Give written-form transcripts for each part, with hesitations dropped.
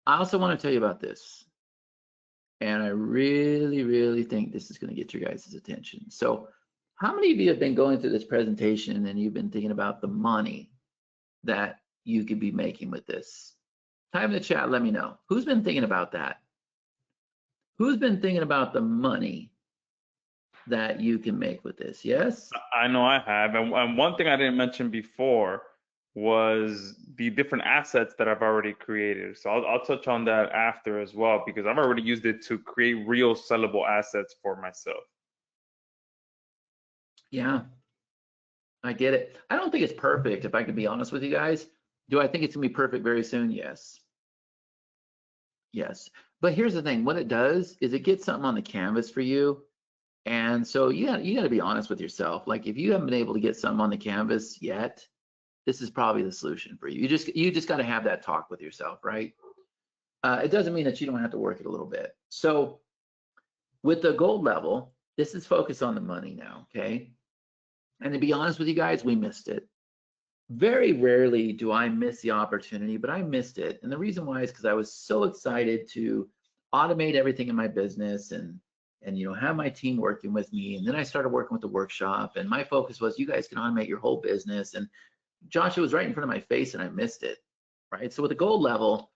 I also want to tell you about this, and I really, really think this is going to get your guys' attention. So, how many of you have been going through this presentation and you've been thinking about the money that you could be making with this? Type in the chat, let me know. Who's been thinking about that? Who's been thinking about the money that you can make with this? Yes? I know I have. And one thing I didn't mention before was the different assets that I've already created. So I'll touch on that after as well, because I've already used it to create real sellable assets for myself. Yeah, I get it. I don't think it's perfect, if I can be honest with you guys. Do I think it's gonna be perfect very soon? Yes. Yes. But here's the thing, what it does is it gets something on the canvas for you. And so you got to be honest with yourself. Like if you haven't been able to get something on the canvas yet, this is probably the solution for you. You just got to have that talk with yourself, right? It doesn't mean that you don't have to work it a little bit. So with the gold level, this is focused on the money now, okay? And to be honest with you guys, we missed it. Very rarely do I miss the opportunity, but I missed it. And the reason why is because I was so excited to automate everything in my business and have my team working with me. And then I started working with the workshop, and my focus was you guys can automate your whole business. And Josh, it was right in front of my face and I missed it, right? So with the gold level,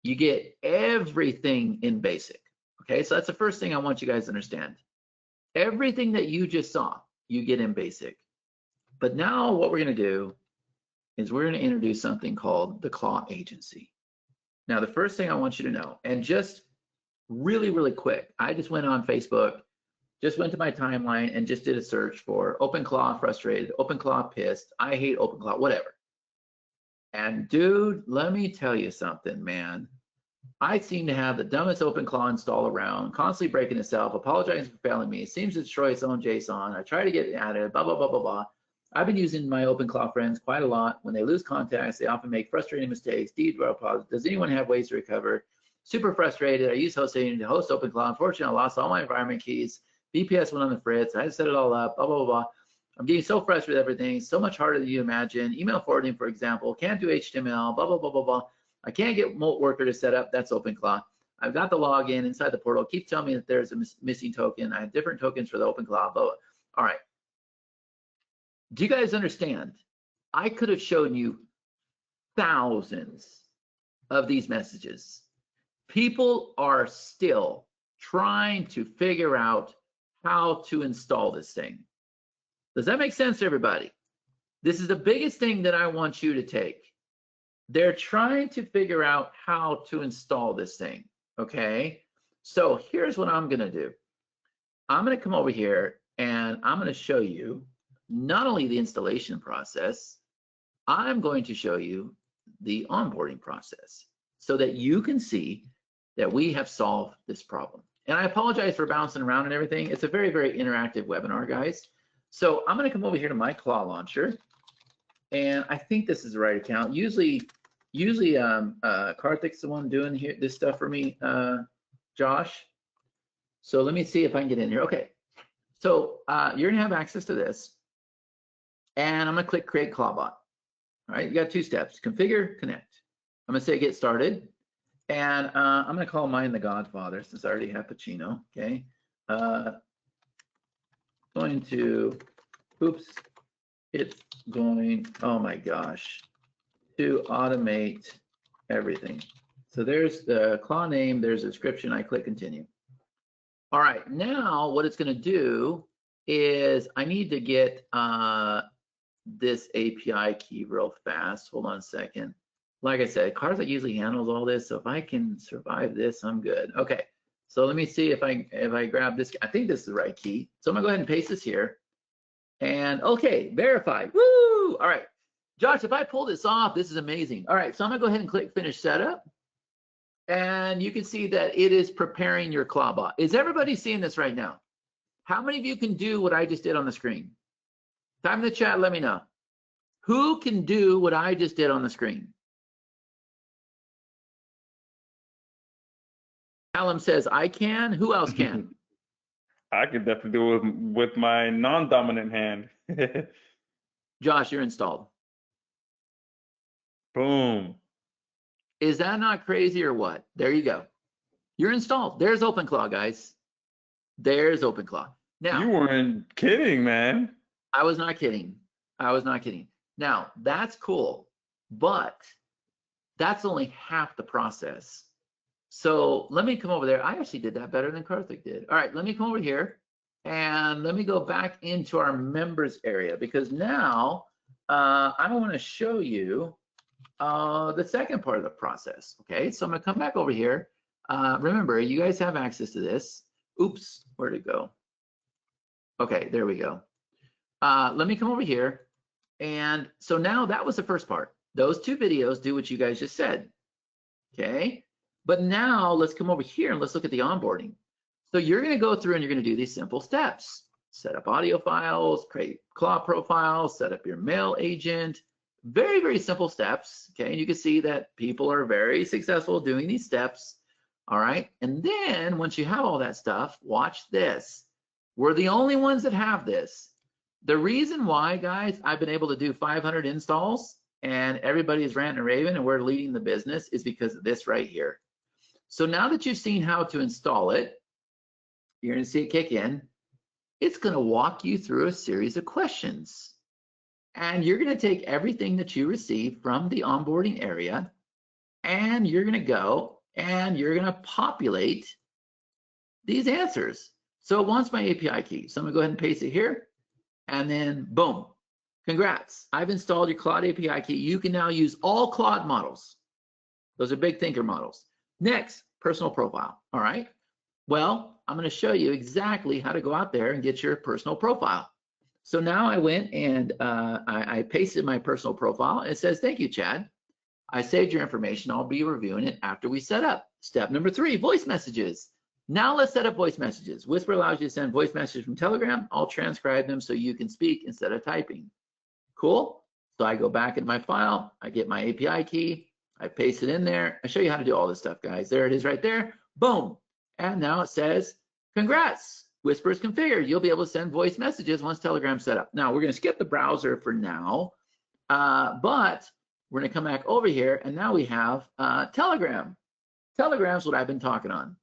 you get everything in basic, okay? So that's the first thing I want you guys to understand. Everything that you just saw, you get in basic. But now what we're gonna do is we're gonna introduce something called the Claw Agency. Now, the first thing I want you to know, and just really, really quick, I just went on Facebook, just went to my timeline and just did a search for OpenClaw frustrated, OpenClaw pissed, I hate OpenClaw, whatever. And dude, let me tell you something, man. I seem to have the dumbest OpenClaw install around, constantly breaking itself, apologizing for failing me. It seems to destroy its own JSON. I try to get at it, blah, blah, blah, blah, blah. I've been using my OpenClaw friends quite a lot. When they lose contacts, they often make frustrating mistakes. Does anyone have ways to recover? Super frustrated. I use hosting to host OpenClaw. Unfortunately, I lost all my environment keys. VPS went on the fritz. I had to set it all up, blah, blah, blah, blah. I'm getting so frustrated with everything. So much harder than you imagine. Email forwarding, for example, can't do HTML, blah, blah, blah, blah, blah. I can't get Molt Worker to set up. That's OpenClaw. I've got the login inside the portal. Keep telling me that there's a missing token. I have different tokens for the OpenClaw. Blah, blah. All right. Do you guys understand? I could have shown you thousands of these messages. People are still trying to figure out how to install this thing. Does that make sense to everybody? This is the biggest thing that I want you to take. They're trying to figure out how to install this thing, okay? So here's what I'm gonna do. I'm gonna come over here and I'm gonna show you not only the installation process, I'm going to show you the onboarding process so that you can see that we have solved this problem. And I apologize for bouncing around and everything. It's a very, very interactive webinar, guys. So I'm gonna come over here to my Claw launcher, and I think this is the right account. Usually Karthik's the one doing here this stuff for me, Josh. So let me see if I can get in here. Okay, so you're gonna have access to this, and I'm gonna click Create Clawbot. All right, you got two steps: configure, connect. I'm gonna say get started, and I'm gonna call mine the Godfather since I already have Pacino. Okay, going to, oops, it's going. Oh my gosh. To automate everything. So there's the Claw name, there's a description, I click continue. All right, now what it's gonna do is I need to get this API key real fast. Hold on a second. Like I said, Karthik usually handles all this, so if I can survive this, I'm good. Okay, so let me see if I grab this. I think this is the right key. So I'm gonna go ahead and paste this here. And okay, verified, woo! All right. Josh, if I pull this off, this is amazing. All right, so I'm gonna go ahead and click Finish Setup. And you can see that it is preparing your Clawbot. Is everybody seeing this right now? How many of you can do what I just did on the screen? Type in the chat, let me know. Who can do what I just did on the screen? Callum says, I can. Who else can? I could definitely do it with my non-dominant hand. Josh, you're installed. Boom. Is that not crazy or what? There you go. You're installed. There's OpenClaw, guys. There's OpenClaw. You Now, weren't kidding, man. I was not kidding. I was not kidding. Now, that's cool, but that's only half the process. So let me come over there. I actually did that better than Karthik did. All right, let me come over here and let me go back into our members area, because now I want to show you the second part of the process. Okay, so I'm gonna come back over here. Remember, you guys have access to this. Oops, where'd it go? Okay, there we go. Let me come over here. And so now that was the first part. Those two videos do what you guys just said. Okay, but now let's come over here and let's look at the onboarding. So you're gonna go through and you're gonna do these simple steps. Set up audio files, create Claw profiles, set up your mail agent. Very, very simple steps. Okay, and you can see that people are very successful doing these steps. All right, and then once you have all that stuff, watch this. We're the only ones that have this. The reason why, guys, I've been able to do 500 installs and everybody is ranting and raving and we're leading the business is because of this right here. So now that you've seen how to install it, you're gonna see it kick in. It's gonna walk you through a series of questions. And you're gonna take everything that you receive from the onboarding area and you're gonna go and you're gonna populate these answers. So it wants my API key. So I'm gonna go ahead and paste it here. And then boom, congrats. I've installed your Claude API key. You can now use all Claude models. Those are big thinker models. Next, personal profile. All right. Well, I'm going to show you exactly how to go out there and get your personal profile. So now I went and I pasted my personal profile. It says, thank you, Chad. I saved your information. I'll be reviewing it after we set up. Step number 3, voice messages. Now let's set up voice messages. Whisper allows you to send voice messages from Telegram. I'll transcribe them so you can speak instead of typing. Cool. So I go back in my file. I get my API key. I paste it in there. I show you how to do all this stuff, guys. There it is right there. Boom. And now it says, congrats. Whisper is configured. You'll be able to send voice messages once Telegram's set up. Now we're going to skip the browser for now, but we're going to come back over here and now we have Telegram. Telegram's what I've been talking on.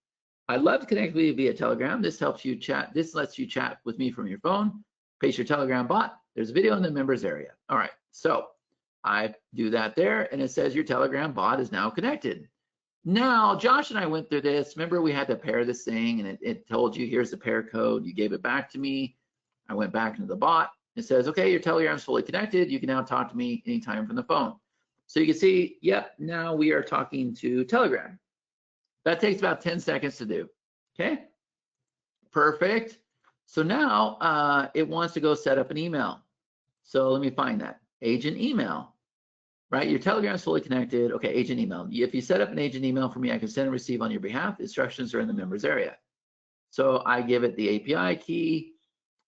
I love to connect with you via Telegram. This helps you chat. This lets you chat with me from your phone. Paste your Telegram bot. There's a video in the members area. All right, so I do that there and it says your Telegram bot is now connected. Now, Josh and I went through this. Remember we had to pair this thing and it told you here's the pair code. You gave it back to me. I went back into the bot. It says, okay, your Telegram's fully connected. You can now talk to me anytime from the phone. So you can see, yep, now we are talking to Telegram. That takes about 10 seconds to do, okay? Perfect. So now it wants to go set up an email. So let me find that. Agent email, right? Your Telegram is fully connected. Okay, agent email. If you set up an agent email for me, I can send and receive on your behalf. Instructions are in the members area. So I give it the API key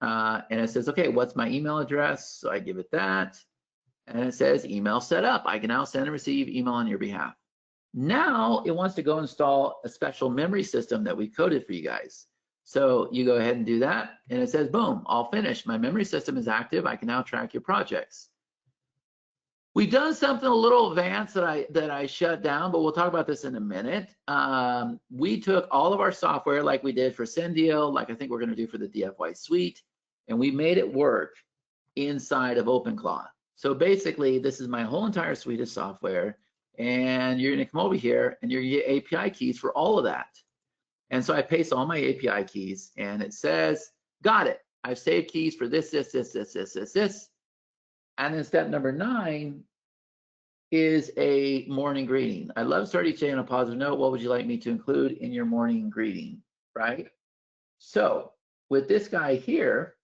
and it says, okay, what's my email address? So I give it that and it says email set up. I can now send and receive email on your behalf. Now it wants to go install a special memory system that we coded for you guys. So you go ahead and do that and it says, boom, all finished. My memory system is active. I can now track your projects. We've done something a little advanced that I shut down, but we'll talk about this in a minute. We took all of our software like we did for Sendio, like I think we're gonna do for the DFY suite, and we made it work inside of OpenClaw. So basically, this is my whole entire suite of software. And you're gonna come over here and you're gonna get API keys for all of that. And so I paste all my API keys and it says, got it. I've saved keys for this. And then step number 9 is a morning greeting. I love starting each day on a positive note. What would you like me to include in your morning greeting, right? So with this guy here,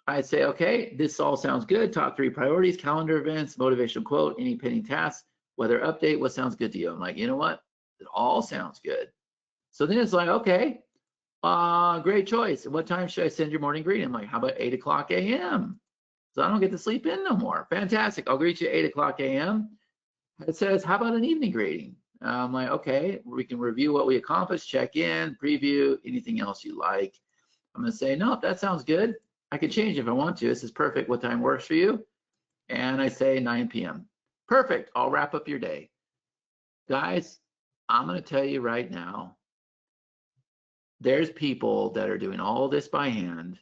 I'd say, okay, this all sounds good. Top 3 priorities, calendar events, motivational quote, any pending tasks, weather update, what sounds good to you? I'm like, you know what? It all sounds good. So then it's like, okay, great choice. What time should I send your morning greeting? I'm like, how about 8 o'clock a.m.? So I don't get to sleep in no more. Fantastic. I'll greet you at 8 o'clock a.m. It says, how about an evening greeting? I'm like, okay, we can review what we accomplished, check in, preview, anything else you like. I'm going to say, no, that sounds good. I can change if I want to. This is perfect. What time works for you? And I say 9 p.m. Perfect. I'll wrap up your day. Guys, I'm going to tell you right now, there's people that are doing all this by hand,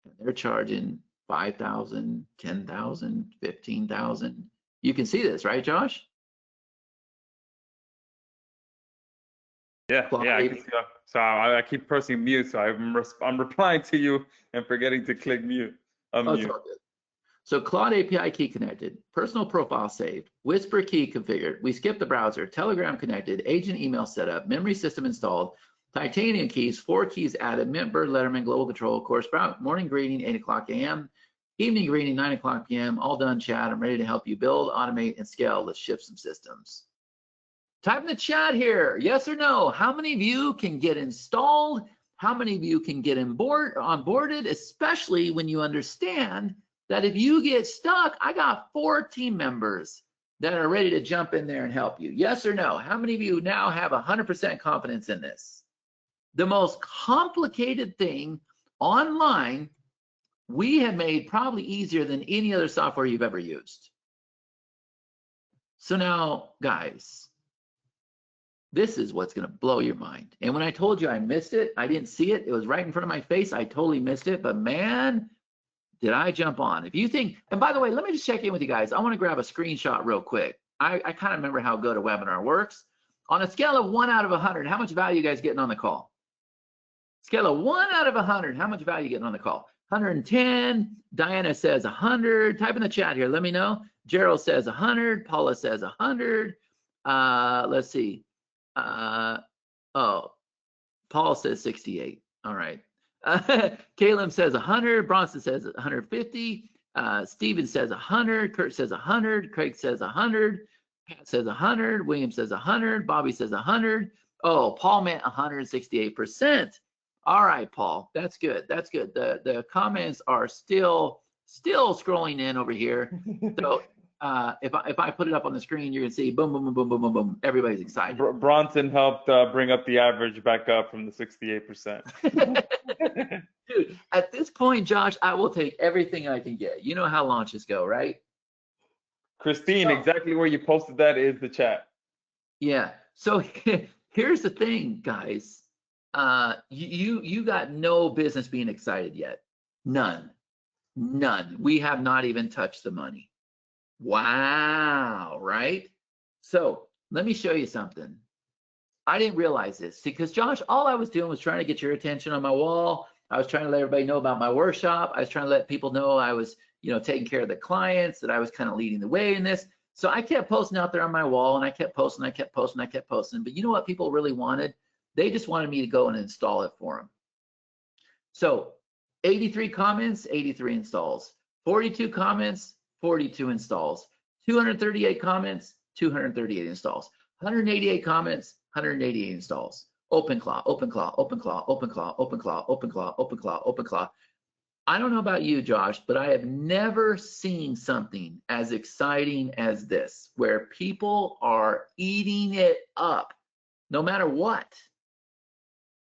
and they're charging 5,000, 10,000, 15,000. You can see this, right, Josh? Yeah, Claude I can see that. So I keep pressing mute, so I'm replying to you and forgetting to click mute, Oh, it's unmute. all good. So Claude API key connected, personal profile saved, Whisper key configured, we skipped the browser, Telegram connected, agent email set up, memory system installed, titanium keys, 4 keys added, Mint-Bird, Letterman, global control, course sprout, morning greeting, 8 o'clock a.m., evening greeting, 9 o'clock p.m., all done, chat. I'm ready to help you build, automate, and scale. Let's ship some systems. Type in the chat here, yes or no. How many of you can get installed? How many of you can get onboarded, especially when you understand that if you get stuck, I got 4 team members that are ready to jump in there and help you. Yes or no? How many of you now have 100% confidence in this? The most complicated thing online, we have made probably easier than any other software you've ever used. So now, guys, this is what's going to blow your mind. And when I told you I missed it, I didn't see it. It was right in front of my face. I totally missed it. But man, did I jump on. If you think, and by the way, let me just check in with you guys. I want to grab a screenshot real quick. I kind of remember how good a webinar works. On a scale of 1 out of 100, how much value you guys getting on the call? Scale of 1 out of 100, how much value you getting on the call? 110. Diana says 100. Type in the chat here. Let me know. Gerald says 100. Paula says 100. Let's see. Oh, Paul says 68. All right. Caleb says 100. Bronson says 150. Steven says 100. Kurt says 100. Craig says 100. Pat says 100. William says 100. Bobby says 100. Oh, Paul meant 168%. All right, Paul. That's good. That's good. The comments are still scrolling in over here. So if I put it up on the screen, you're gonna see boom, boom, boom, boom, boom, boom, boom. Everybody's excited. Bronson helped bring up the average back up from the 68%. Dude, at this point, Josh, I will take everything I can get. You know how launches go, right? Christine, exactly where you posted that is the chat. Yeah. So here's the thing, guys. You got no business being excited yet. None. We have not even touched the money. Wow, right? So let me show you something. I didn't realize this because Josh, all I was doing was trying to get your attention on my wall. I was trying to let everybody know about my workshop. I was trying to let people know I was, taking care of the clients, that I was kind of leading the way in this. So I kept posting out there on my wall, and I kept posting. But you know what people really wanted? They just wanted me to go and install it for them. So 83 comments, 83 installs. 42 comments, 42 installs. 238 comments, 238 installs. 188 comments, 188 installs. OpenClaw, OpenClaw, OpenClaw, OpenClaw, OpenClaw, OpenClaw, OpenClaw, OpenClaw. I don't know about you, Josh, but I have never seen something as exciting as this, where people are eating it up, no matter what.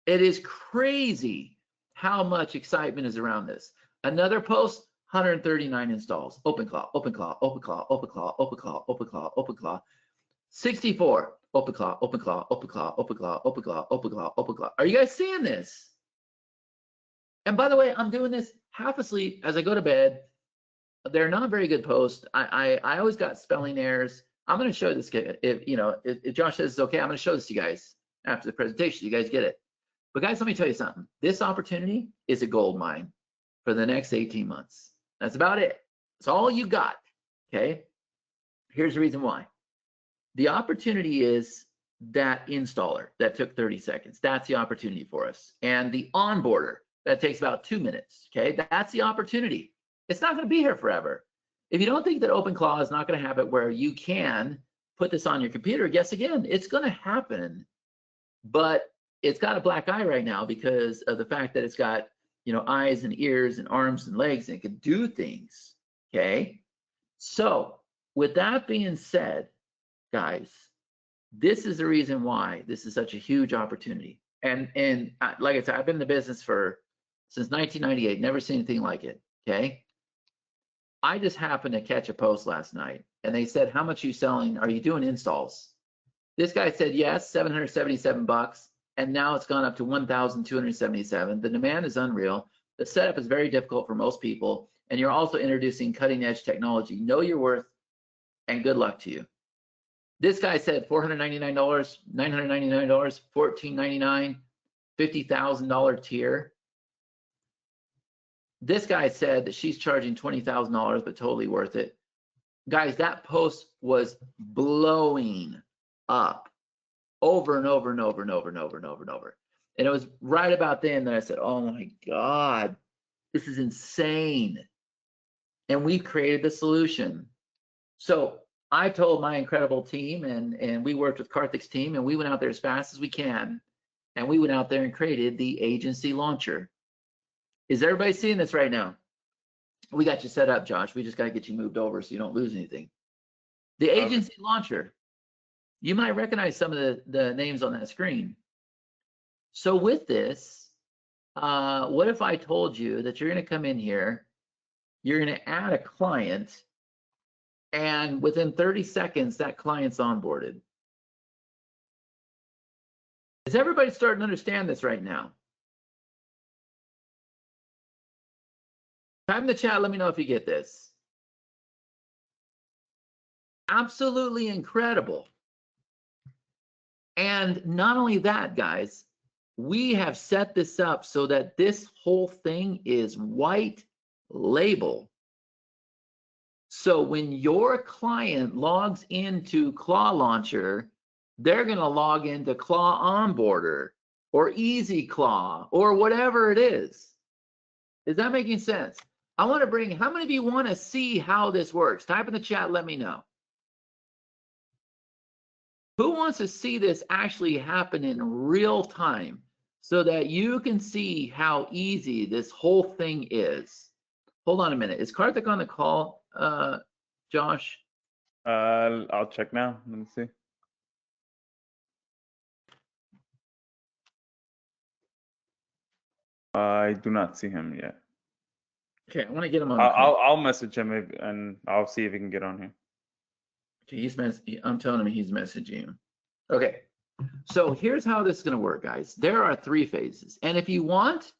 It is crazy how much excitement is around this. Another post, 139 installs. OpenClaw, OpenClaw, OpenClaw, OpenClaw, OpenClaw, OpenClaw, OpenClaw. 64. OpenClaw, OpenClaw, OpenClaw, OpenClaw, OpenClaw, OpenClaw, OpenClaw. Are you guys seeing this? And by the way, I'm doing this half asleep as I go to bed. They're not very good posts. I always got spelling errors. I'm going to show this. If Josh says it's okay, I'm going to show this to you guys after the presentation. You guys get it. But guys, let me tell you something. This opportunity is a gold mine for the next 18 months. That's about it. That's all you got. Okay. Here's the reason why. The opportunity is that installer that took 30 seconds. That's the opportunity for us. And the onboarder that takes about 2 minutes. Okay, that's the opportunity. It's not going to be here forever. If you don't think that OpenClaw is not going to have it where you can put this on your computer, guess again, it's going to happen. But it's got a black eye right now because of the fact that it's got, eyes and ears and arms and legs, and it can do things. Okay, so with that being said, guys, this is the reason why this is such a huge opportunity. And like I said, I've been in the business since 1998, never seen anything like it. Okay, I just happened to catch a post last night, and they said, "How much are you selling? Are you doing installs?" This guy said yes, 777 bucks, and now it's gone up to 1,277. The demand is unreal. The setup is very difficult for most people, and you're also introducing cutting edge technology. Know your worth, and good luck to you. This guy said $499, $999, $1,499, $50,000 tier. This guy said that she's charging $20,000, but totally worth it. Guys, that post was blowing up over and over and over and over and over and over and over. And it was right about then that I said, oh my God, this is insane. And we've created the solution. So I told my incredible team, and we worked with Karthik's team, and we went out there as fast as we can. And we went out there and created the agency launcher. Is everybody seeing this right now? We got you set up, Josh. We just got to get you moved over so you don't lose anything. The agency launcher. You might recognize some of the names on that screen. So with this, what if I told you that you're going to come in here, you're going to add a client, and within 30 seconds, that client's onboarded? Is everybody starting to understand this right now? Type in the chat, let me know if you get this. Absolutely incredible. And not only that, guys, we have set this up so that this whole thing is white label. So when your client logs into Claw Launcher, they're going to log into Claw Onboarder or Easy Claw or whatever it is. Is that making sense? I want to bring, how many of you want to see how this works? Type in the chat, let me know. Who wants to see this actually happen in real time so that you can see how easy this whole thing is? Hold on a minute. Is Karthik on the call, Josh? I'll check now. Let me see. I do not see him yet. Okay, I want to get him on the call. I'll message him and I'll see if he can get on here. Okay, I'm telling him he's messaging you. Okay, so here's how this is going to work, guys. There are 3 phases, and if you want,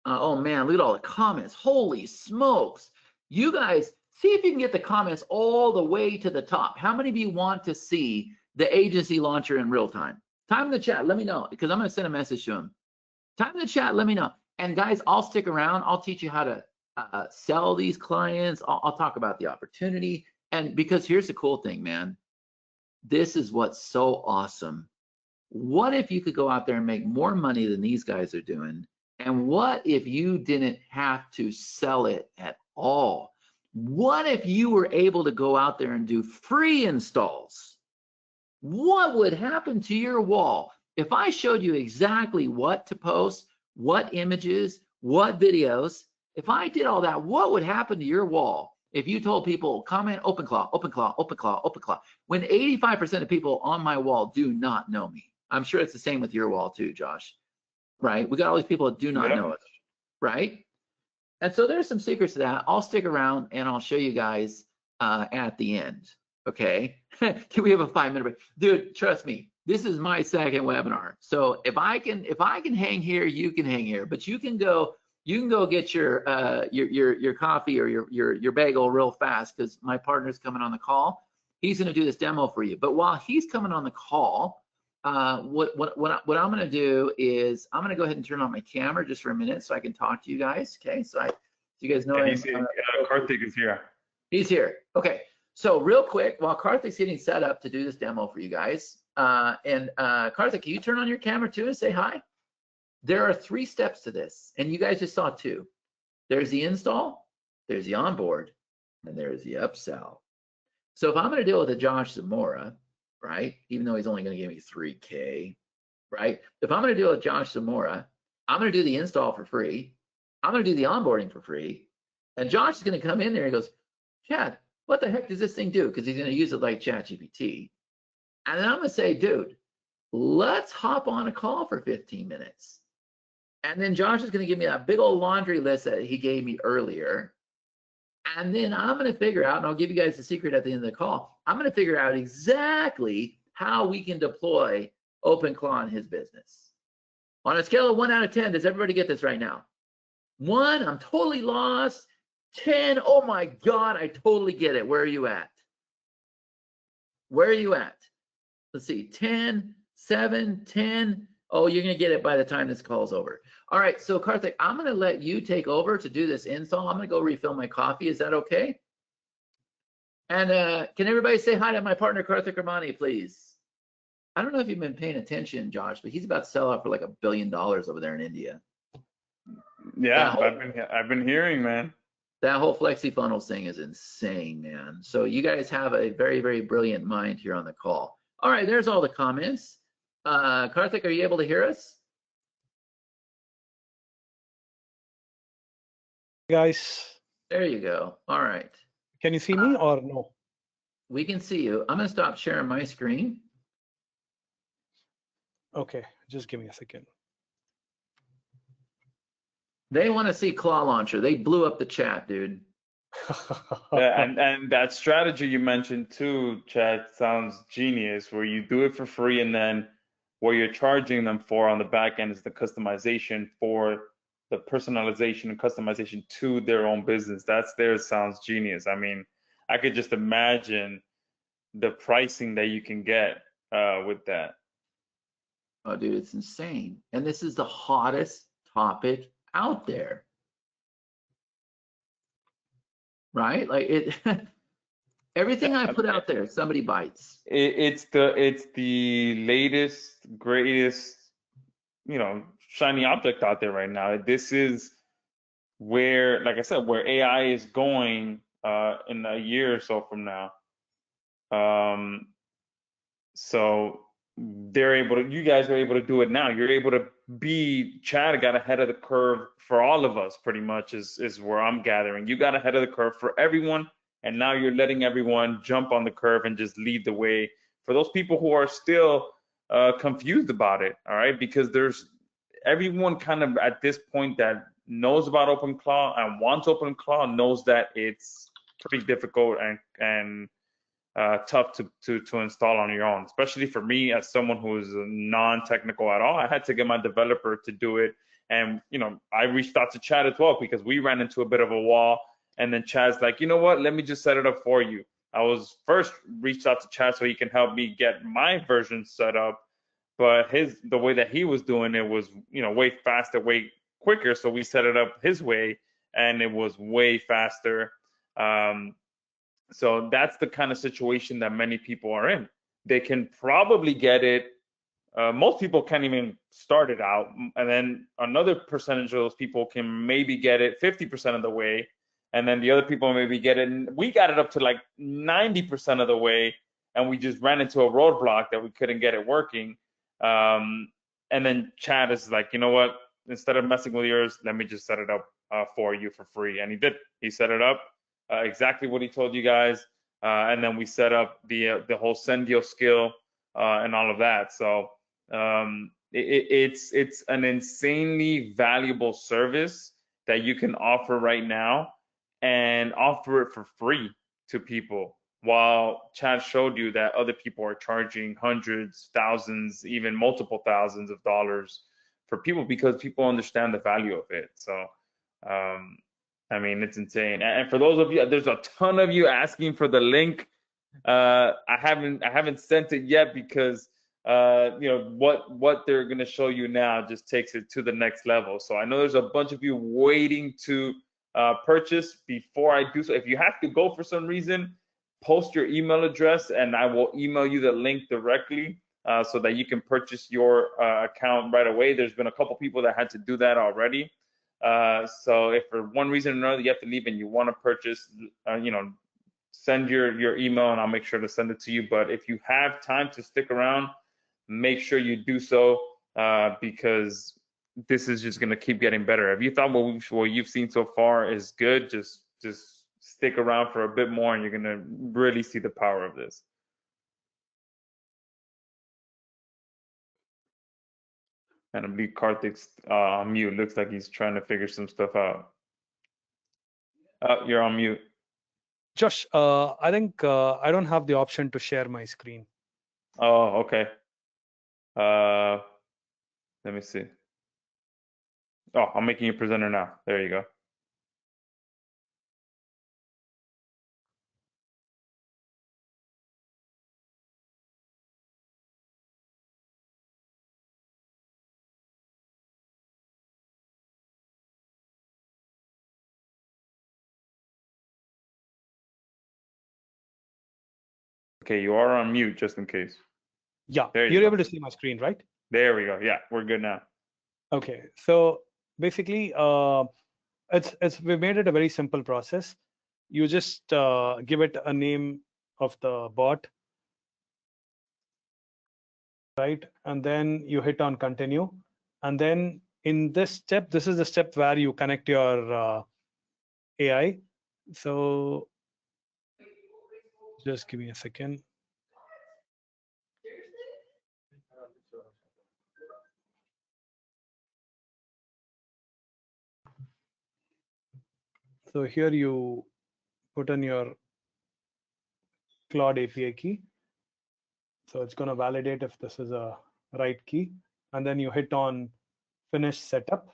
oh man, look at all the comments. Holy smokes! You guys, see if you can get the comments all the way to the top. How many of you want to see the agency launcher in real time? Type in the chat, let me know, because I'm going to send a message to him. Type in the chat, let me know. And guys, I'll stick around. I'll teach you how to sell these clients. I'll talk about the opportunity. And because here's the cool thing, man. This is what's so awesome. What if you could go out there and make more money than these guys are doing? And what if you didn't have to sell it at all? What if you were able to go out there and do free installs? What would happen to your wall? If I showed you exactly what to post, what images, what videos, if I did all that, what would happen to your wall if you told people, comment OpenClaw, OpenClaw, OpenClaw, OpenClaw, when 85% of people on my wall do not know me? I'm sure it's the same with your wall too, Josh, right? We got all these people that do not know us, right? And so there's some secrets to that. I'll stick around and I'll show you guys at the end, okay? Can we have a 5-minute break? Dude, trust me, this is my second webinar. So if I can hang here, you can hang here, but you can go get your coffee or your bagel real fast, because my partner's coming on the call. He's going to do this demo for you. But while he's coming on the call, what I'm going to do is I'm going to go ahead and turn on my camera just for a minute so I can talk to you guys. Okay, so you guys know. Karthik is here. He's here. Okay. So real quick, while Karthik's getting set up to do this demo for you guys, Karthik, can you turn on your camera too and say hi? There are 3 steps to this, and you guys just saw 2. There's the install, there's the onboard, and there's the upsell. So if I'm going to deal with a Josh Zamora, right, even though he's only going to give me $3K, right? If I'm going to deal with Josh Zamora, I'm going to do the install for free. I'm going to do the onboarding for free. And Josh is going to come in there and goes, Chad, what the heck does this thing do? Because he's going to use it like ChatGPT. And then I'm going to say, dude, let's hop on a call for 15 minutes. And then Josh is going to give me that big old laundry list that he gave me earlier. And then I'm going to figure out, and I'll give you guys the secret at the end of the call, I'm going to figure out exactly how we can deploy OpenClaw in his business. On a scale of 1 out of 10, does everybody get this right now? 1, I'm totally lost. 10, oh my God, I totally get it. Where are you at? Where are you at? Let's see, 10, 7, 10. Oh, you're going to get it by the time this call's over. All right, so Karthik, I'm going to let you take over to do this install. I'm going to go refill my coffee. Is that okay? And can everybody say hi to my partner, Karthik Ramani, please? I don't know if you've been paying attention, Josh, but he's about to sell out for like $1 billion over there in India. Yeah, I've been hearing, man. That whole Flexi Funnels thing is insane, man. So you guys have a very, very brilliant mind here on the call. All right, there's all the comments. Karthik, are you able to hear us? Guys, There you go. All right. can you see me or no? We can see you. I'm going to stop sharing my screen. Okay, just give me a second. They want to see Claw Launcher. They blew up the chat, dude. Yeah, and that strategy you mentioned too, Chad, sounds genius, where you do it for free and then what you're charging them for on the back end is the customization for the personalization and customization to their own business. Sounds genius. I mean, I could just imagine the pricing that you can get with that. Oh, dude, it's insane. And this is the hottest topic out there. Right? Like it everything I put out there, somebody bites. It's the latest, greatest, shiny object out there right now. This is where, like I said, where AI is going in a year or so from now. So you guys are able to do it now. You're able to Chad got ahead of the curve for all of us, pretty much is where I'm gathering. You got ahead of the curve for everyone, and now you're letting everyone jump on the curve and just lead the way for those people who are still confused about it. All right, because there's everyone kind of at this point that knows about OpenClaw and wants OpenClaw knows that it's pretty difficult and tough to install on your own, especially for me as someone who is non-technical at all. I had to get my developer to do it, and I reached out to Chad as well because we ran into a bit of a wall, and then Chad's like, you know what, let me just set it up for you. I was first reached out to Chad so he can help me get my version set up, but the way that he was doing it was way faster, way quicker, so we set it up his way and it was way faster. So that's the kind of situation that many people are in. They can probably get it. Most people can't even start it out. And then another percentage of those people can maybe get it 50% of the way. And then the other people maybe get it. And we got it up to like 90% of the way. And we just ran into a roadblock that we couldn't get it working. And then Chad is like, you know what? Instead of messing with yours, let me just set it up for you for free. And he did. He set it up. Exactly what he told you guys, and then we set up the whole Sendio skill and all of that. So it's an insanely valuable service that you can offer right now and offer it for free to people. While Chad showed you that other people are charging hundreds, thousands, even multiple thousands of dollars for people because people understand the value of it. So. I mean, it's insane. And for those of you, there's a ton of you asking for the link. I haven't sent it yet because what they're gonna show you now just takes it to the next level. So I know there's a bunch of you waiting to purchase before I do so. If you have to go for some reason, post your email address and I will email you the link directly so that you can purchase your account right away. There's been a couple people that had to do that already. So if for one reason or another you have to leave and you want to purchase, send your email and I'll make sure to send it to you. But if you have time to stick around, make sure you do so because this is just going to keep getting better. If you thought what you've seen so far is good, just stick around for a bit more and you're going to really see the power of this. And I believe Karthik's on mute. Looks like he's trying to figure some stuff out. You're on mute. Josh, I think I don't have the option to share my screen. Oh, okay. Let me see. Oh, I'm making you presenter now. There you go. Okay, you are on mute just in case. Yeah, There you you're go. able to see my screen, right? There we go. Yeah, we're good now. Okay, so basically, we made it a very simple process. You just give it a name of the bot, right? And then you hit on continue. And then in this step, this is the step where you connect your AI. So just give me a second. So here you put in your Claude API key. So it's going to validate if this is a right key. And then you hit on finish setup.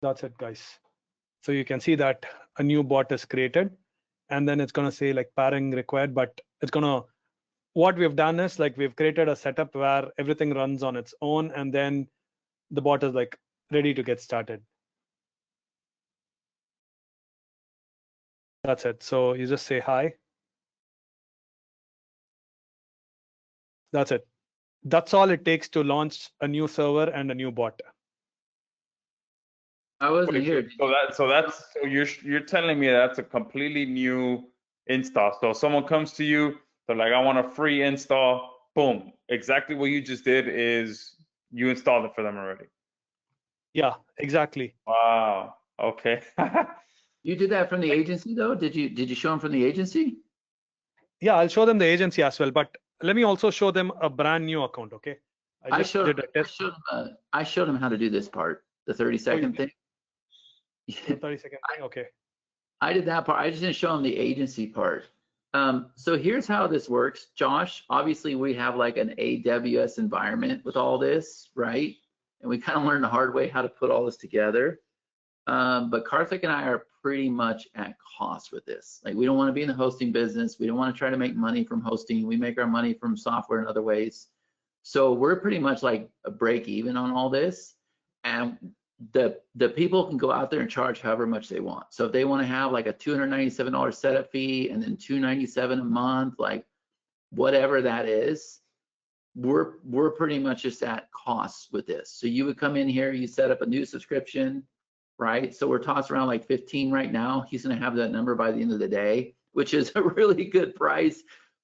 That's it, guys. So you can see that a new bot is created, and then it's going to say like pairing required, but it's going to, what we've done is like we've created a setup where everything runs on its own, and then the bot is like ready to get started. That's it. So you just say hi. That's it. That's all it takes to launch a new server and a new bot. I wasn't Okay, here. so you're telling me that's a completely new install. So someone comes to you, they're like, I want a free install. Boom. Exactly what you just did is you installed it for them already. Yeah, exactly. Wow. Okay. You did that from the agency though? Did you show them from the agency? Yeah, I'll show them the agency as well, but let me also show them a brand new account. Okay. I showed them how to do this part, the 30-second thing. The 30-second thing. Okay. I did that part. I just didn't show them the agency part. So here's how this works, Josh. Obviously, we have like an AWS environment with all this, right? And we kind of learned the hard way how to put all this together. But Karthik and I are pretty much at cost with this. Like, we don't want to be in the hosting business. We don't want to try to make money from hosting. We make our money from software in other ways. So we're pretty much like a break even on all this. And the people can go out there and charge however much they want. So if they want to have like a $297 setup fee and then $297 a month, like whatever that is, we're pretty much just at cost with this. So you would come in here, you set up a new subscription, right? So we're tossing around like 15 right now. He's going to have that number by the end of the day, which is a really good price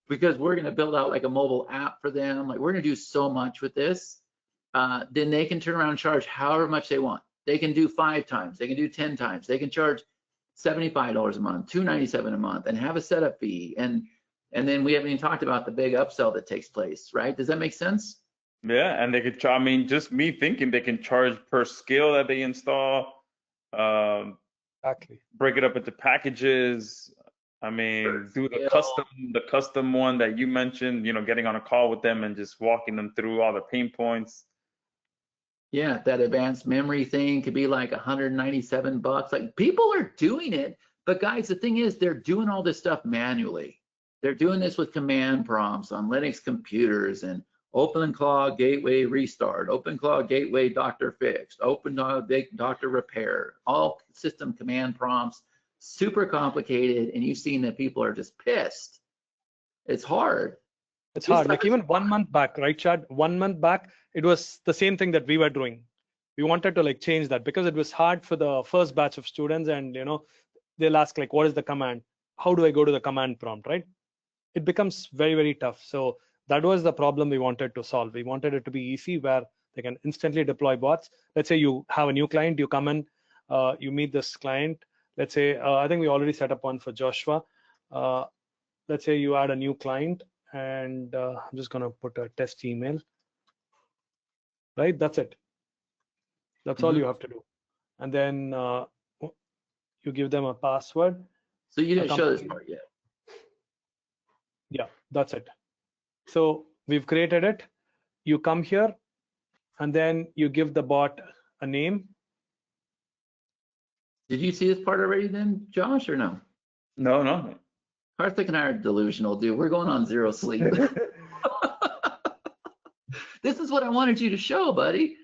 because we're going to build out like a mobile app for them. Like, we're going to do so much with this. Then they can turn around and charge however much they want. They can do 5 times, they can do 10 times, they can charge $75 a month, $297 a month, and have a setup fee. And then we haven't even talked about the big upsell that takes place, right? Does that make sense? Yeah, and they could I mean, just me thinking they can charge per skill that they install. Exactly. Break it up into packages. I mean, do the custom one that you mentioned, you know, getting on a call with them and just walking them through all the pain points. Yeah, that advanced memory thing could be like $197. Like, people are doing it, but guys, the thing is, they're doing all this stuff manually. They're doing this with command prompts on Linux computers and OpenClaw gateway restart, OpenClaw gateway doctor fixed, OpenClaw doctor repair, all system command prompts, super complicated, and you've seen that people are just pissed. It's hard. It's hard. Like even 1 month back, right, Chad? 1 month back, it was the same thing that we were doing. We wanted to like change that because it was hard for the first batch of students, and you know, they'll ask like, what is the command? How do I go to the command prompt, right? It becomes very, very tough. So that was the problem we wanted to solve. We wanted it to be easy where they can instantly deploy bots. Let's say you have a new client, you come in, you meet this client. Let's say, I think we already set up one for Joshua. Let's say you add a new client and I'm just gonna put a test email. Right, that's it. That's all you have to do. And then you give them a password. So you didn't show this part yet. Yeah, that's it. So we've created it. You come here and then you give the bot a name. Did you see this part already then, Josh, or no? No, no. Karthik and I are delusional, dude. We're going on zero sleep. This is what I wanted you to show, buddy.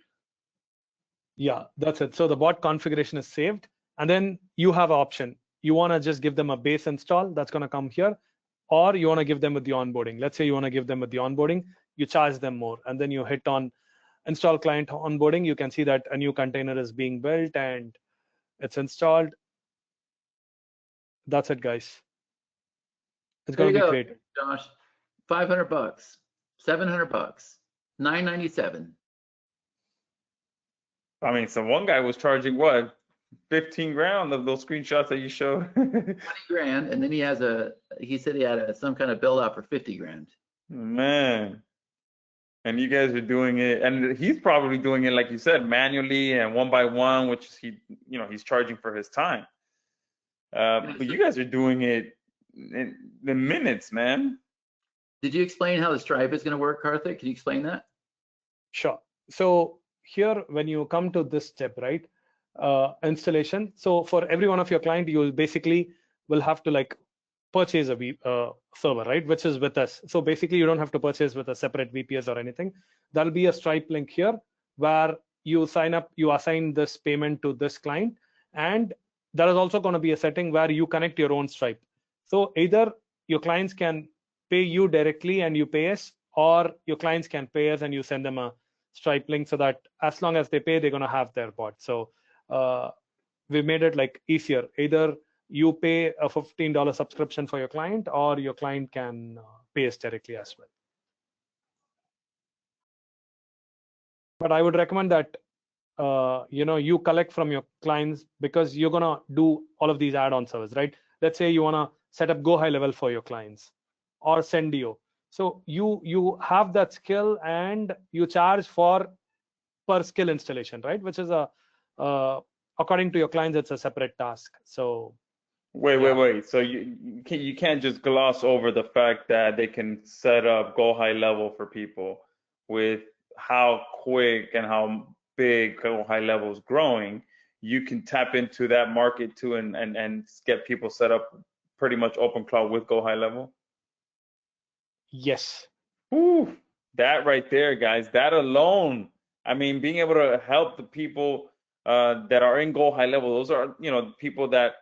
Yeah, that's it. So the bot configuration is saved. And then you have an option. You want to just give them a base install that's going to come here, or you want to give them with the onboarding. Let's say you want to give them with the onboarding, you charge them more. And then you hit on install client onboarding. You can see that a new container is being built and it's installed. That's it, guys. It's going to be great. Josh, $500, $700, $997. I mean, so one guy was charging what, 15 grand of those screenshots that you showed. 20 grand, and then he said he had some kind of build out for 50 grand. Man, and you guys are doing it, and he's probably doing it like you said, manually and one by one, which he's charging for his time. But you guys are doing it in minutes, man. Did you explain how the Stripe is going to work, Karthik? Can you explain that? Sure. So here, when you come to this step, right, installation. So for every one of your client, you will basically will have to like purchase a server, right, which is with us. So basically, you don't have to purchase with a separate VPS or anything. There'll be a Stripe link here where you sign up, you assign this payment to this client, and there is also going to be a setting where you connect your own Stripe. So either your clients can pay you directly and you pay us, or your clients can pay us and you send them a Stripe link, so that as long as they pay, they're going to have their bot. So we made it like easier. Either you pay a $15 subscription for your client, or your client can pay us directly as well. But I would recommend that you collect from your clients, because you're gonna do all of these add-on services, right? Let's say you wanna set up Whitelabel for your clients, or Sendio. So you have that skill and you charge for per skill installation, right? Which is according to your clients, it's a separate task. So wait. So you can't just gloss over the fact that they can set up Whitelabel for people with how quick and how big Whitelabel is growing. You can tap into that market too and get people set up pretty much OpenClaw with Whitelabel. Yes. Ooh, that right there, guys. That alone. I mean, being able to help the people that are in Whitelabel. Those are people that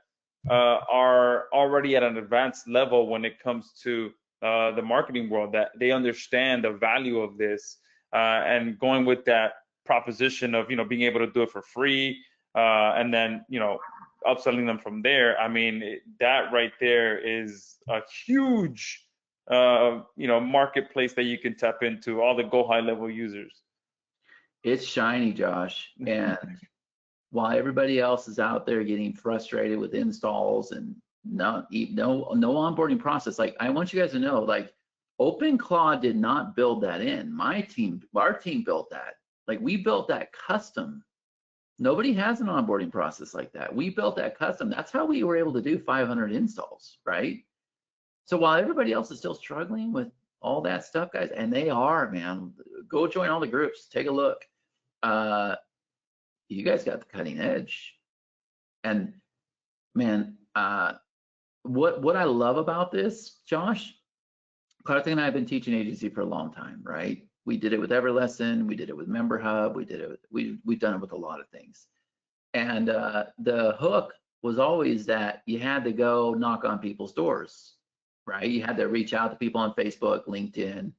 are already at an advanced level when it comes to the marketing world, that they understand the value of this, and going with that proposition of being able to do it for free, and then upselling them from there. I mean, that right there is a huge marketplace that you can tap into, all the Whitelabel users. It's shiny, Josh, and while everybody else is out there getting frustrated with installs and no onboarding process, like, I want you guys to know, like, OpenClaw did not build that in. Our team built that. Like, we built that custom. Nobody has an onboarding process like that. We built that custom. That's how we were able to do 500 installs, right? So while everybody else is still struggling with all that stuff, guys, and they are, man, go join all the groups, take a look. You guys got the cutting edge. And man, what I love about this, Josh, Karthik and I have been teaching agency for a long time, right? We did it with Everlesson, we did it with Member Hub, we've done it with a lot of things. And the hook was always that you had to go knock on people's doors, right? You had to reach out to people on Facebook, LinkedIn,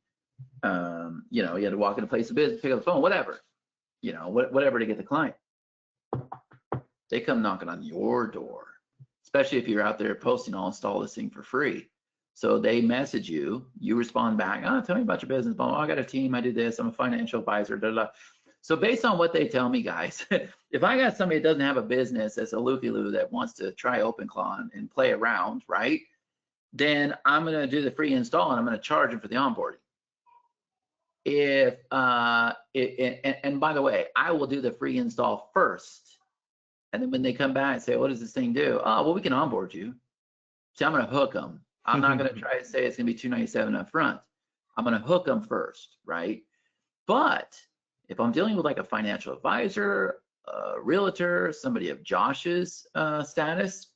you had to walk in a place of business, pick up the phone, whatever, whatever to get the client. They come knocking on your door, especially if you're out there posting, I'll install this thing for free. So they message you, you respond back, tell me about your business. Oh, I got a team, I do this, I'm a financial advisor, blah, blah. So based on what they tell me, guys, if I got somebody that doesn't have a business that's a looky-loo that wants to try OpenClaw and play around, right? then I'm going to do the free install and I'm going to charge them for the onboarding. If and by the way, I will do the free install first, and then when they come back and say, what does this thing do? Oh, well, we can onboard you. See, I'm going to hook them. I'm not going to try to say it's going to be $297 up front. I'm going to hook them first, right? But if I'm dealing with like a financial advisor, a realtor, somebody of Josh's status,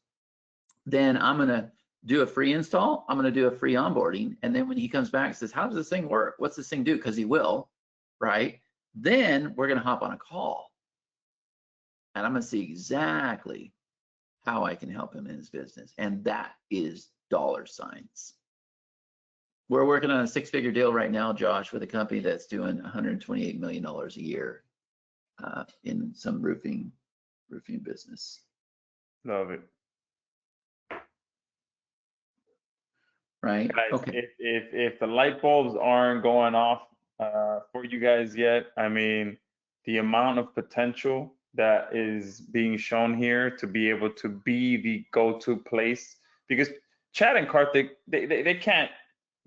then I'm going to do a free install. I'm going to do a free onboarding. And then when he comes back and says, how does this thing work? What's this thing do? Because he will, right? Then we're going to hop on a call. And I'm going to see exactly how I can help him in his business. And that is dollar signs. We're working on a 6-figure deal right now, Josh, with a company that's doing $128 million a year in some roofing business. Love it. Right. Guys, Okay. if the light bulbs aren't going off for you guys yet, I mean, the amount of potential that is being shown here to be able to be the go-to place, because Chad and Karthik, they can't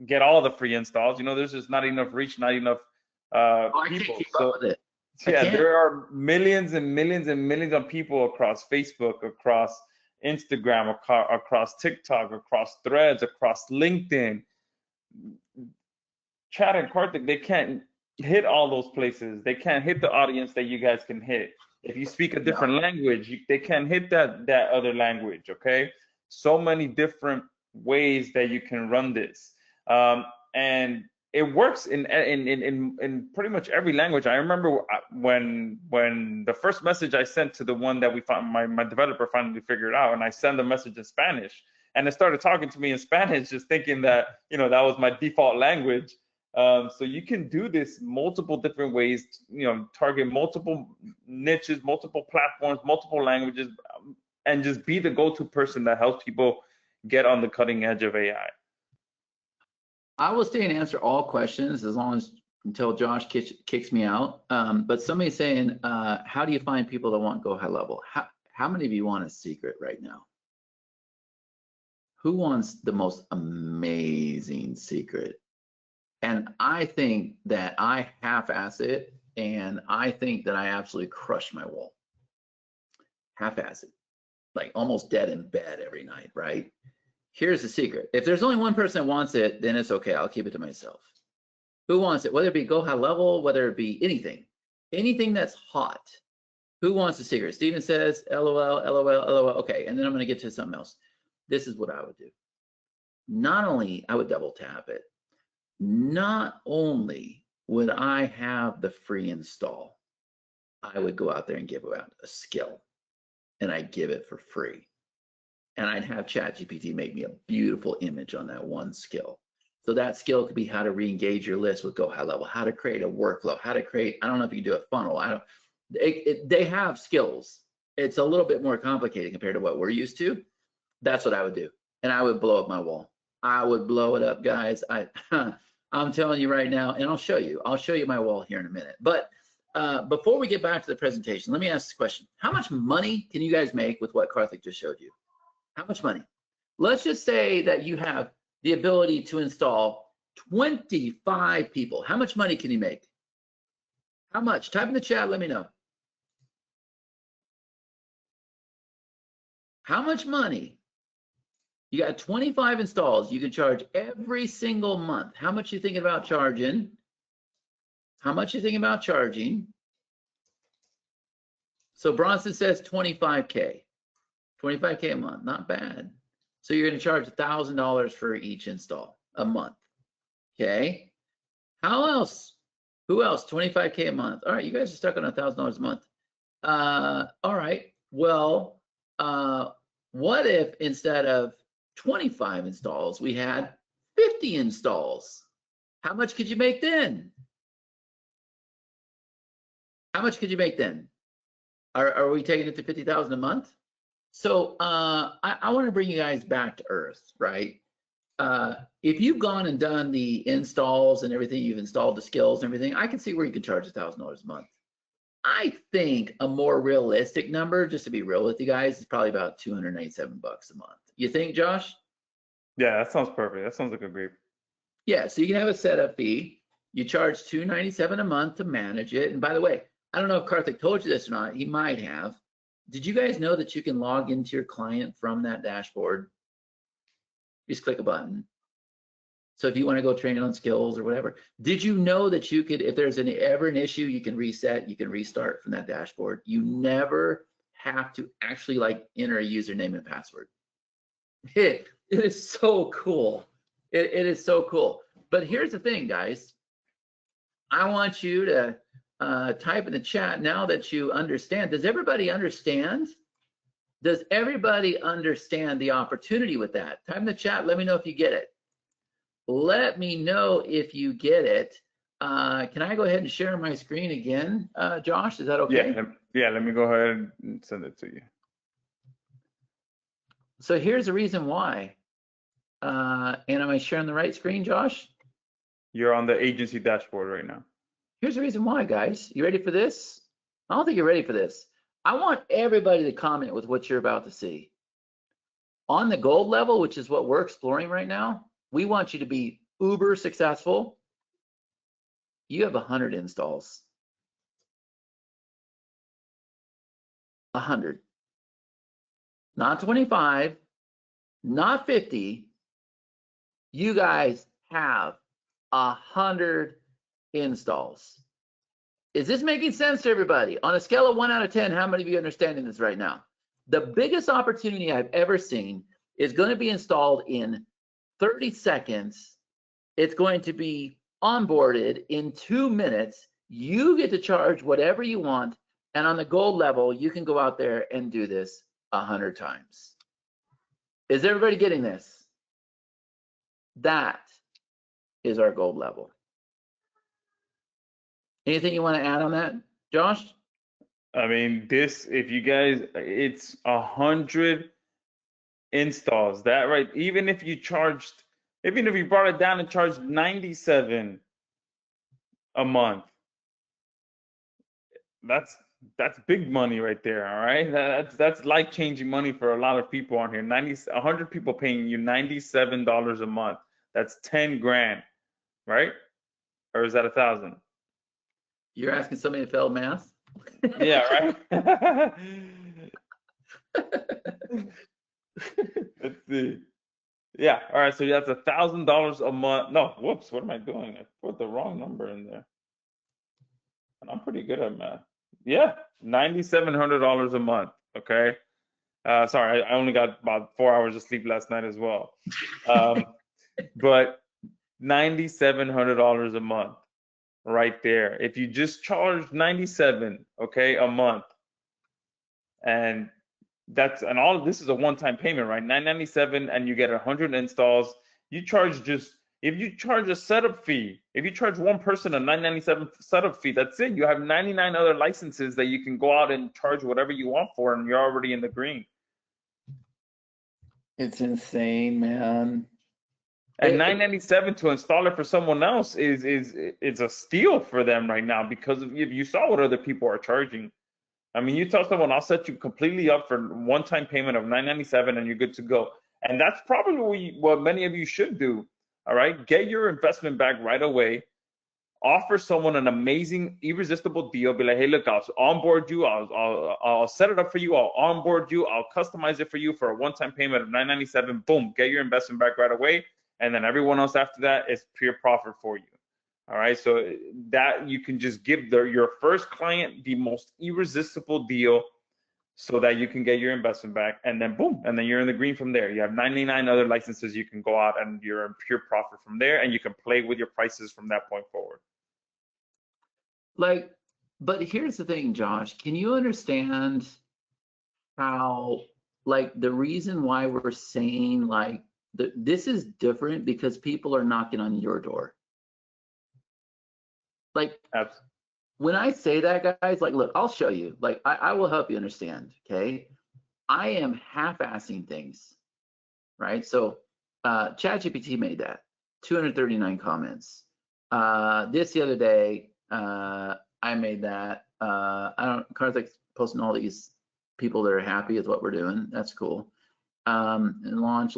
get all the free installs. You know, there's just not enough reach, not enough people. So yeah, there are millions and millions and millions of people across Facebook, across Instagram, across TikTok, across Threads, across LinkedIn. Chad and Karthik, they can't hit all those places. They can't hit the audience that you guys can hit. If you speak a different language, they can't hit that other language, okay? So many different ways that you can run this. And it works in pretty much every language. I remember when the first message I sent to the one that we found, my developer finally figured out, and I sent a message in Spanish, and it started talking to me in Spanish, just thinking that, you know, that was my default language. So you can do this multiple different ways, you know, target multiple niches, multiple platforms, multiple languages, and just be the go-to person that helps people get on the cutting edge of AI. I will stay and answer all questions as long as until Josh kicks me out. But somebody's saying, how do you find people that want Go High Level? How many of you want a secret right now? Who wants the most amazing secret? And I think that I half-ass it, and I think that I absolutely crush my wall. Half-ass it, like almost dead in bed every night, right? Here's the secret. If there's only one person that wants it, then it's okay. I'll keep it to myself. Who wants it? Whether it be Go High Level, whether it be anything that's hot. Who wants the secret? Steven says, LOL, LOL, LOL. Okay, and then I'm going to get to something else. This is what I would do. Not only I would double tap it, not only would I have the free install, I would go out there and give out a skill, and I'd give it for free. And I'd have ChatGPT make me a beautiful image on that one skill. So that skill could be how to re-engage your list with Go High Level, how to create a workflow, how to create, I don't know if you can do a funnel. They have skills. It's a little bit more complicated compared to what we're used to. That's what I would do. And I would blow up my wall. I would blow it up, guys. I'm telling you right now, and I'll show you my wall here in a minute. But before we get back to the presentation, let me ask this question. How much money can you guys make with what Karthik just showed you? How much money? Let's just say that you have the ability to install 25 people. How much money can you make? How much? Type in the chat, let me know. How much money? You got 25 installs. You can charge every single month. How much you thinking about charging? How much you thinking about charging? So Bronson says 25K. 25K a month, not bad. So you're going to charge $1,000 for each install a month. Okay. How else? Who else? 25K a month. All right, you guys are stuck on $1,000 a month. All right. Well, what if instead of 25 installs, we had 50 installs? How much could you make then? How much could you make then? Are we taking it to 50,000 a month? So I want to bring you guys back to earth, right? If you've gone and done the installs and everything, you've installed the skills and everything, I can see where you could charge $1,000 a month. I think a more realistic number, just to be real with you guys, is probably about $297 a month. You think, Josh? Yeah, that sounds perfect. That sounds like a great. Yeah, so you can have a setup fee. You charge $297 a month to manage it. And by the way, I don't know if Karthik told you this or not. He might have. Did you guys know that you can log into your client from that dashboard? Just click a button. So if you want to go train on skills or whatever, did you know that you could, if there's ever an issue, you can reset, you can restart from that dashboard. You never have to actually like enter a username and password. It is so cool. It is so cool. But here's the thing, guys. I want you to type in the chat now that you understand. Does everybody understand? Does everybody understand the opportunity with that? Type in the chat. Let me know if you get it. Let me know if you get it. Can I go ahead and share my screen again, Josh? Is that okay? Yeah, let me go ahead and send it to you. So here's the reason why. And am I sharing the right screen, Josh? You're on the agency dashboard right now. Here's the reason why, guys. You ready for this? I don't think you're ready for this. I want everybody to comment with what you're about to see. On the gold level, which is what we're exploring right now, we want you to be uber successful. You have 100 installs. 100. Not 25, not 50. You guys have 100 installs. Is this making sense to everybody? On a scale of 1 out of 10, how many of you are understanding this right now? The biggest opportunity I've ever seen is going to be installed in 30 seconds. It's going to be onboarded in 2 minutes. You get to charge whatever you want. And on the gold level, you can go out there and do this 100 times. Is everybody getting this? That is our gold level. Anything you want to add on that, Josh? I mean, this, if you guys, it's 100 installs. That right, even if you brought it down and charged 97 a month, that's big money right there. All right, that's life-changing money for a lot of people on here. 100 people paying you $97 a month. That's 10 grand, right? Or is that 1,000? You're asking somebody that failed math? Yeah, right. Let's see. Yeah, all right. So that's $1,000 a month. No, whoops. What am I doing? I put the wrong number in there. And I'm pretty good at math. Yeah, $9,700 a month. Okay. Sorry, I only got about 4 hours of sleep last night as well. But $9,700 a month, right there. If you just charge 97, okay, a month, and all of this is a one-time payment, right? $997, and you get 100 installs. You charge if you charge a setup fee, if you charge one person a $997 setup fee, that's it. You have 99 other licenses that you can go out and charge whatever you want for, and you're already in the green. It's insane, man. And $997 to install it for someone else is a steal for them right now, because if you saw what other people are charging. I mean, you tell someone, I'll set you completely up for one-time payment of $997 and you're good to go. And that's probably what many of you should do. All right, get your investment back right away. Offer someone an amazing, irresistible deal. Be like, hey, look, I'll onboard you. I'll set it up for you. I'll onboard you. I'll customize it for you for a one-time payment of $997. Boom, get your investment back right away. And then everyone else after that is pure profit for you. All right, so that you can just give your first client the most irresistible deal so that you can get your investment back, and then boom, and then you're in the green from there. You have 99 other licenses you can go out and you're in pure profit from there, and you can play with your prices from that point forward. Like, but here's the thing, Josh, can you understand how, like, the reason why we're saying like this is different because people are knocking on your door. Like, Absolutely. When I say that, guys, like, look, I'll show you. Like, I will help you understand, okay? I am half-assing things, right? So ChatGPT made that, 239 comments. The other day, I made that. Karthik's posting all these people that are happy with what we're doing. That's cool. And launch.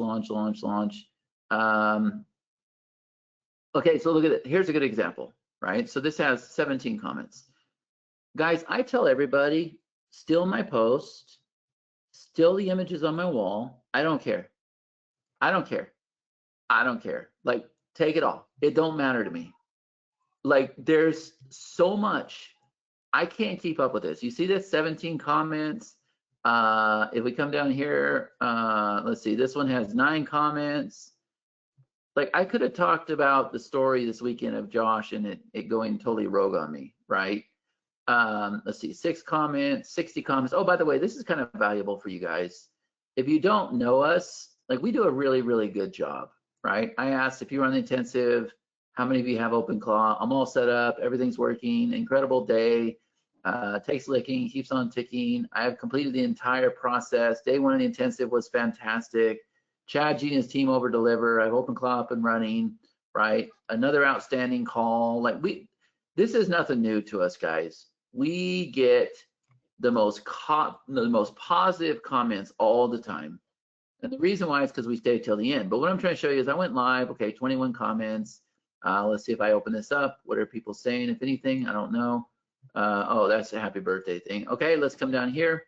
Okay, so look at it. Here's a good example, right? So this has 17 comments. Guys, I tell everybody, steal my post, steal the images on my wall. I don't care. I don't care. I don't care. Like, take it all. It don't matter to me. Like, there's so much. I can't keep up with this. You see this 17 comments. If we come down here, let's see, this one has 9 comments. Like, I could have talked about the story this weekend of Josh and it going totally rogue on me, right? Let's see, 6 comments, 60 comments. Oh, by the way, this is kind of valuable for you guys. If you don't know us, like, we do a really, really good job, right? I asked if you were on the intensive, how many of you have OpenClaw? I'm all set up, everything's working, incredible day, takes licking, keeps on ticking. I have completed the entire process. Day 1 of the intensive was fantastic. Chad G and his team over deliver. I have OpenClaw up and running, right? Another outstanding call. Like, this is nothing new to us, guys. We get the most positive comments all the time. And the reason why is because we stay till the end. But what I'm trying to show you is I went live, okay, 21 comments. Let's see if I open this up. What are people saying, if anything? I don't know. Oh, that's a happy birthday thing. Okay, let's come down here.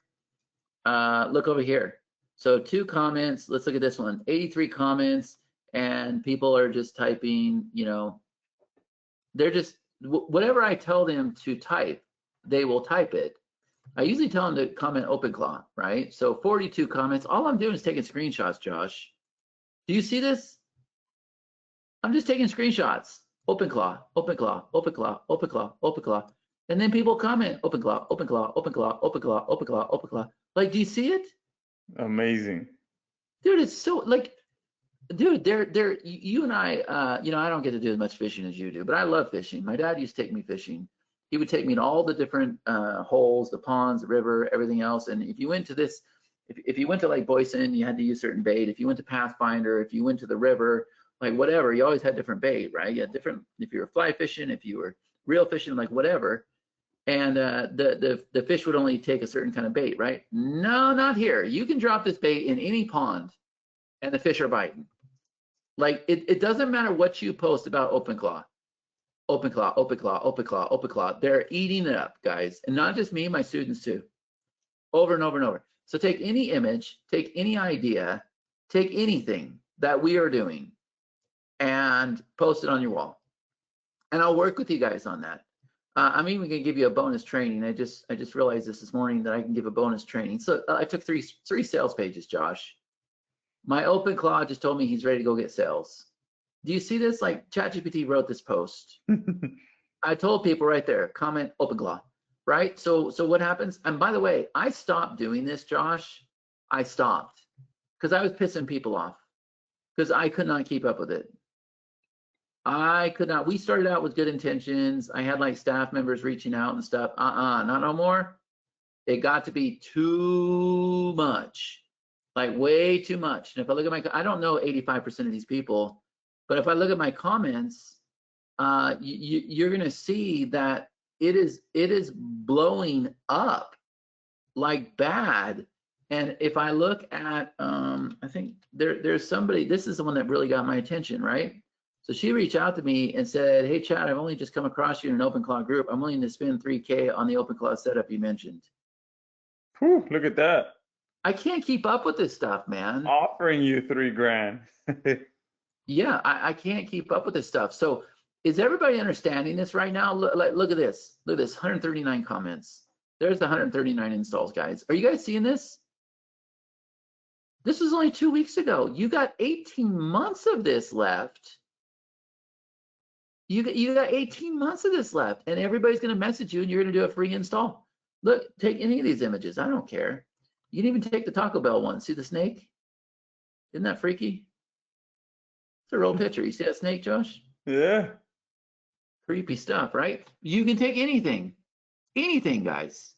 Look over here. So 2 comments. Let's look at this one. 83 comments, and people are just typing, you know, they're just, whatever I tell them to type, they will type it. I usually tell them to comment OpenClaw, right? So 42 comments. All I'm doing is taking screenshots, Josh. Do you see this? I'm just taking screenshots. OpenClaw, OpenClaw, OpenClaw, OpenClaw, OpenClaw. And then people comment OpenClaw, OpenClaw, OpenClaw, OpenClaw, OpenClaw, OpenClaw. Like, do you see it? Amazing. Dude, it's so, like, dude, you and I, you know, I don't get to do as much fishing as you do, but I love fishing. My dad used to take me fishing. He would take me to all the different holes, the ponds, the river, everything else. And if you went to this, if you went to Lake Boysen, you had to use certain bait. If you went to Pathfinder, if you went to the river, like whatever, you always had different bait, right? You had different, if you were fly fishing, if you were reel fishing, like whatever. And the fish would only take a certain kind of bait, right? No, not here. You can drop this bait in any pond and the fish are biting. Like, it doesn't matter what you post about OpenClaw. OpenClaw, OpenClaw, OpenClaw, OpenClaw. They're eating it up, guys. And not just me, my students too. Over and over and over. So take any image, take any idea, take anything that we are doing and post it on your wall. And I'll work with you guys on that. I'm even gonna give you a bonus training. I just realized this morning that I can give a bonus training. So I took three sales pages, Josh. My OpenClaw just told me he's ready to go get sales. Do you see this? Like, ChatGPT wrote this post. I told people right there, comment OpenClaw, right? So what happens? And by the way, I stopped doing this, Josh. I stopped because I was pissing people off because I could not keep up with it. I could not. We started out with good intentions. I had like staff members reaching out and stuff. Not no more. It got to be too much, like way too much. And if I look at my, I don't know 85% of these people, but if I look at my comments, you're going to see that it is blowing up like bad. And if I look at, I think there's somebody, this is the one that really got my attention, right? So she reached out to me and said, hey, Chad, I've only just come across you in an OpenClaw group. I'm willing to spend $3K on the OpenClaw setup you mentioned. Whew, look at that. I can't keep up with this stuff, man. Offering you $3,000. Yeah, I can't keep up with this stuff. So is everybody understanding this right now? Look at this. Look at this, 139 comments. There's the 139 installs, guys. Are you guys seeing this? This was only 2 weeks ago. You got 18 months of this left. You got 18 months of this left, and everybody's going to message you, and you're going to do a free install. Look, take any of these images. I don't care. You can even take the Taco Bell one. See the snake? Isn't that freaky? It's a real picture. You see that snake, Josh? Yeah. Creepy stuff, right? You can take anything, guys,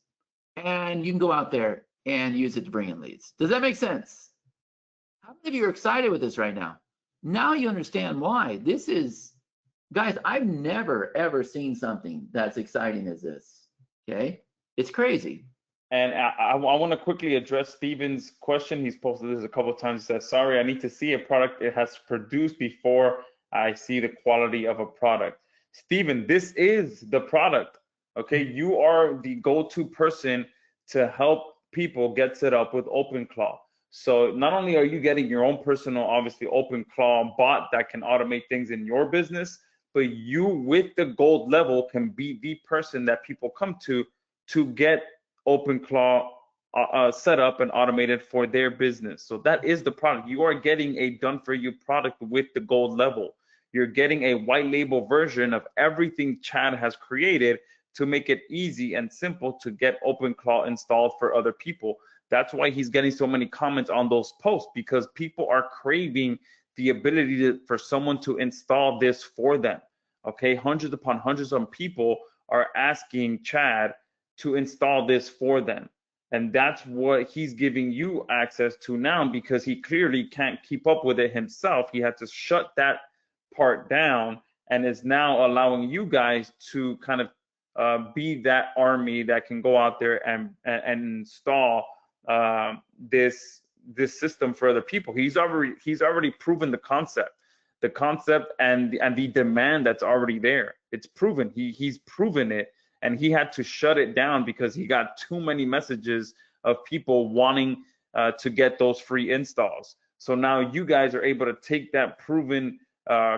and you can go out there and use it to bring in leads. Does that make sense? How many of you are excited with this right now? Now you understand why. This is, guys, I've never, ever seen something that's exciting as this, okay? It's crazy. And I want to quickly address Steven's question. He's posted this a couple of times. He says, sorry, I need to see a product it has produced before I see the quality of a product. Steven, this is the product. Okay, you are the go-to person to help people get set up with OpenClaw. So not only are you getting your own personal, obviously, OpenClaw bot that can automate things in your business, but you with the gold level can be the person that people come to get OpenClaw set up and automated for their business. So that is the product. You are getting a done-for-you product with the gold level. You're getting a white label version of everything Chad has created to make it easy and simple to get OpenClaw installed for other people. That's why he's getting so many comments on those posts, because people are craving the ability for someone to install this for them. Okay, hundreds upon hundreds of people are asking Chad to install this for them. And that's what he's giving you access to now, because he clearly can't keep up with it himself. He had to shut that part down and is now allowing you guys to kind of be that army that can go out there and install this system for other people. He's already proven the concept and the demand that's already there. It's proven. He's proven it. And he had to shut it down because he got too many messages of people wanting to get those free installs. So now you guys are able to take that proven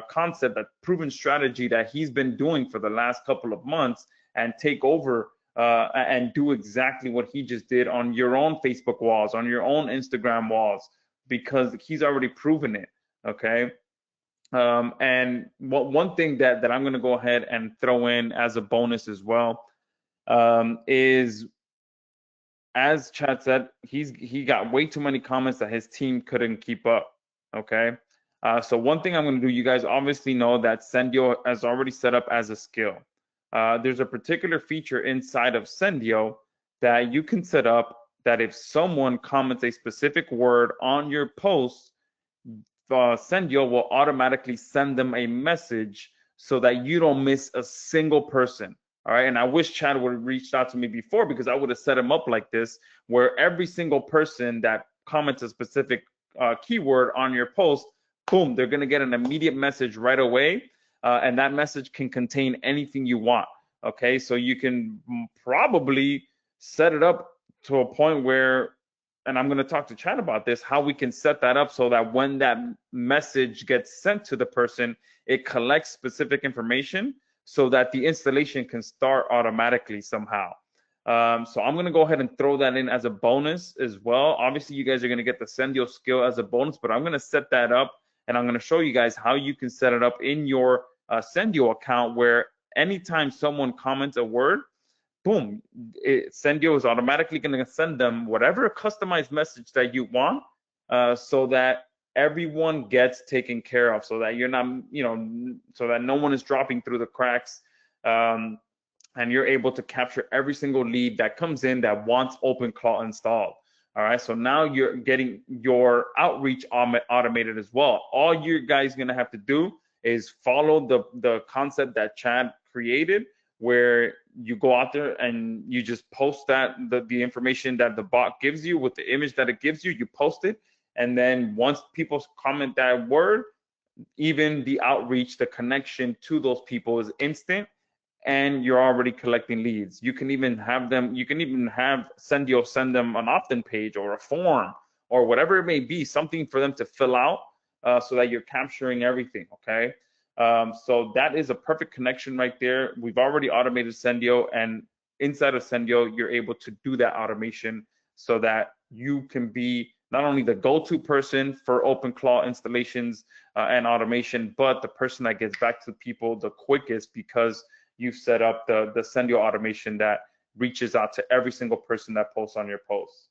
concept, that proven strategy that he's been doing for the last couple of months, and take over and do exactly what he just did on your own Facebook walls, on your own Instagram walls, because he's already proven it. Okay. And one thing that I'm going to go ahead and throw in as a bonus as well is, as Chad said, he got way too many comments that his team couldn't keep up. Okay, so one thing I'm going to do, you guys obviously know that Sendio is already set up as a skill. There's a particular feature inside of Sendio that you can set up that if someone comments a specific word on your post, Sendio will automatically send them a message so that you don't miss a single person. All right. And I wish Chad would have reached out to me before, because I would have set him up like this, where every single person that comments a specific keyword on your post, boom, they're going to get an immediate message right away. And that message can contain anything you want. Okay. So you can probably set it up to a point where, and I'm going to talk to Chad about this, how we can set that up so that when that message gets sent to the person, it collects specific information so that the installation can start automatically somehow. So I'm going to go ahead and throw that in as a bonus as well. Obviously, you guys are going to get the Sendio skill as a bonus, but I'm going to set that up, and I'm going to show you guys how you can set it up in your Sendio account, where anytime someone comments a word, boom, Sendio is automatically going to send them whatever customized message that you want, so that everyone gets taken care of, so that you're not, so that no one is dropping through the cracks, and you're able to capture every single lead that comes in that wants OpenClaw installed. All right, so now you're getting your outreach automated as well. All you guys are going to have to do is follow the concept that Chad created, where you go out there and you just post that the information that the bot gives you with the image that it gives you, you post it. And then once people comment that word, even the outreach, the connection to those people is instant, and you're already collecting leads. You can even have Sendio send them an opt-in page or a form or whatever it may be, something for them to fill out, so that you're capturing everything. Okay. So that is a perfect connection right there. We've already automated Sendio, and inside of Sendio, you're able to do that automation so that you can be not only the go-to person for OpenClaw installations and automation, but the person that gets back to people the quickest, because you've set up the Sendio automation that reaches out to every single person that posts on your posts.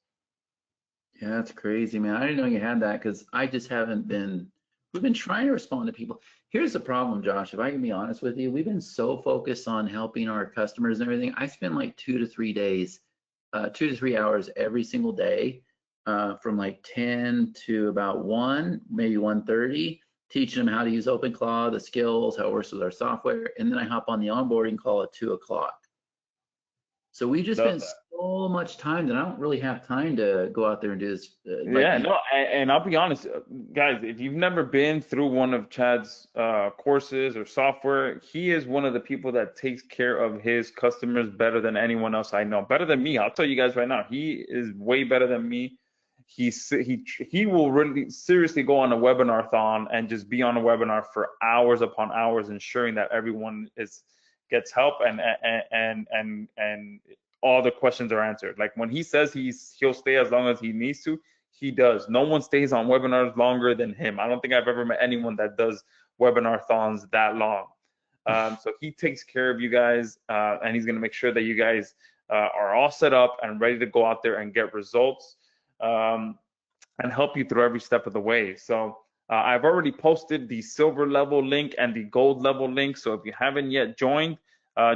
Yeah, that's crazy, man. I didn't know you had that, because I just haven't been. We've been trying to respond to people. Here's the problem, Josh, if I can be honest with you. We've been so focused on helping our customers and everything. I spend like 2 to 3 days, 2 to 3 hours every single day, from like 10 to about 1, maybe 1:30, teaching them how to use OpenClaw, the skills, how it works with our software. And then I hop on the onboarding call at 2 o'clock. So we just Love spent so much time that I don't really have time to go out there and do this. Yeah, no, and I'll be honest, guys, if you've never been through one of Chad's courses or software, he is one of the people that takes care of his customers better than anyone else I know. Better than me. I'll tell you guys right now, he is way better than me. He will really seriously go on a webinar-thon and just be on a webinar for hours upon hours, ensuring that everyone gets help and all the questions are answered. Like when he says he'll stay as long as he needs to, he does. No one stays on webinars longer than him. I don't think I've ever met anyone that does webinar-thons that long. So he takes care of you guys, and he's going to make sure that you guys are all set up and ready to go out there and get results, and help you through every step of the way. So I've already posted the silver level link and the gold level link. So if you haven't yet joined,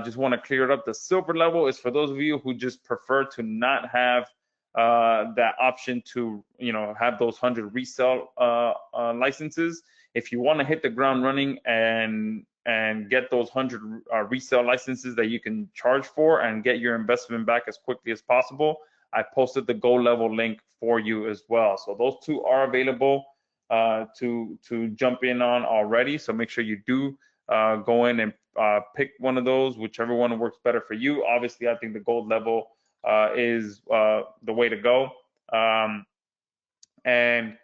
just want to clear it up. The silver level is for those of you who just prefer to not have that option to, have those 100 resale licenses. If you want to hit the ground running and get those 100 resale licenses that you can charge for and get your investment back as quickly as possible, I posted the gold level link for you as well. So those two are available to jump in on already. So make sure you do go in and pick one of those, whichever one works better for you. Obviously, I think the gold level is the way to go. And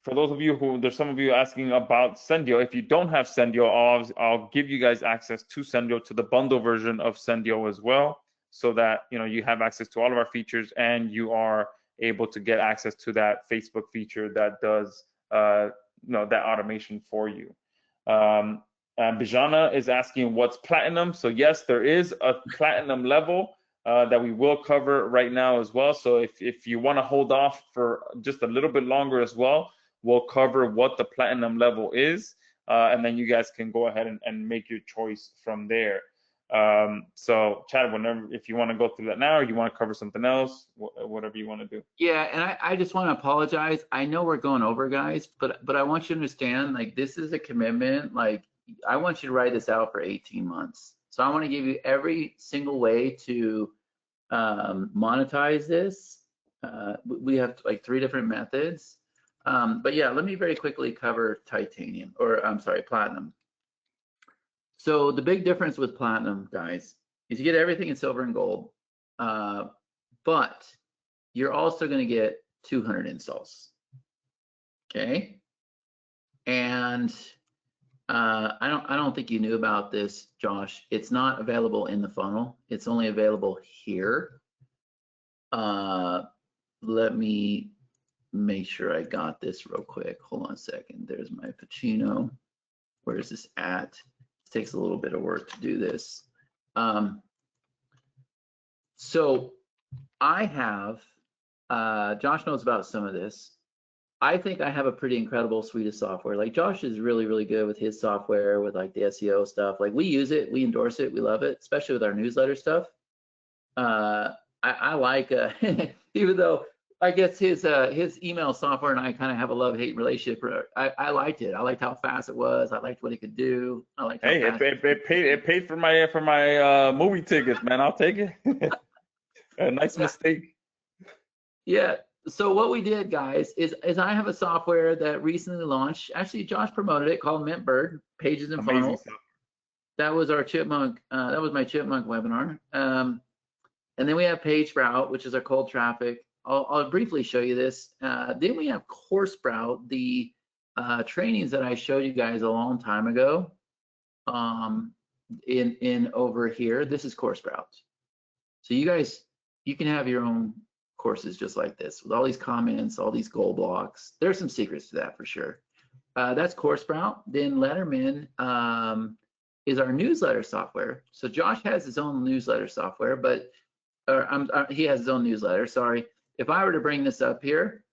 for those of you there's some of you asking about Sendio. If you don't have Sendio, I'll give you guys access to Sendio, to the bundle version of Sendio as well, so that you have access to all of our features and you are able to get access to that Facebook feature that does that automation for you. Bijana is asking what's platinum. So yes, there is a platinum level that we will cover right now as well. So if you want to hold off for just a little bit longer as well, we'll cover what the platinum level is, and then you guys can go ahead and make your choice from there. So Chad, if you want to go through that now, or you want to cover something else, whatever you want to do. Yeah, and I just want to apologize. I know we're going over, guys, but I want you to understand, like, this is a commitment. Like, I want you to write this out for 18 months. So I want to give you every single way to monetize this. We have like 3 different methods. But yeah, let me very quickly cover titanium, or I'm sorry, platinum. So the big difference with platinum, guys, is you get everything in silver and gold, but you're also going to get 200 installs. Okay, and I don't think you knew about this, Josh. It's not available in the funnel. It's only available here. Let me make sure I got this real quick. Hold on a second. There's my Pacino. Where is this at? It takes a little bit of work to do this. So I have, Josh knows about some of this. I think I have a pretty incredible suite of software. Like Josh is really, really good with his software, with like the SEO stuff. Like we use it, we endorse it, we love it, especially with our newsletter stuff. I like, even though I guess his email software and I kind of have a love-hate relationship. I liked it. I liked how fast it was. I liked what it could do. I liked how fast it paid for my movie tickets, man. I'll take it. A nice mistake. Yeah. So what we did, guys, is I have a software that recently launched. Actually, Josh promoted it, called Mintbird Pages and Funnels. That was our Chipmunk. That was my Chipmunk webinar. And then we have PageSprout, which is our cold traffic. I'll briefly show you this. Then we have CourseSprout, the trainings that I showed you guys a long time ago. In over here, this is CourseSprout. So you guys, you can have your own courses just like this with all these comments, all these goal blocks. There's some secrets to that for sure. That's CourseSprout. Then Letterman is our newsletter software. So Josh has his own newsletter software, but he has his own newsletter. Sorry. If I were to bring this up here,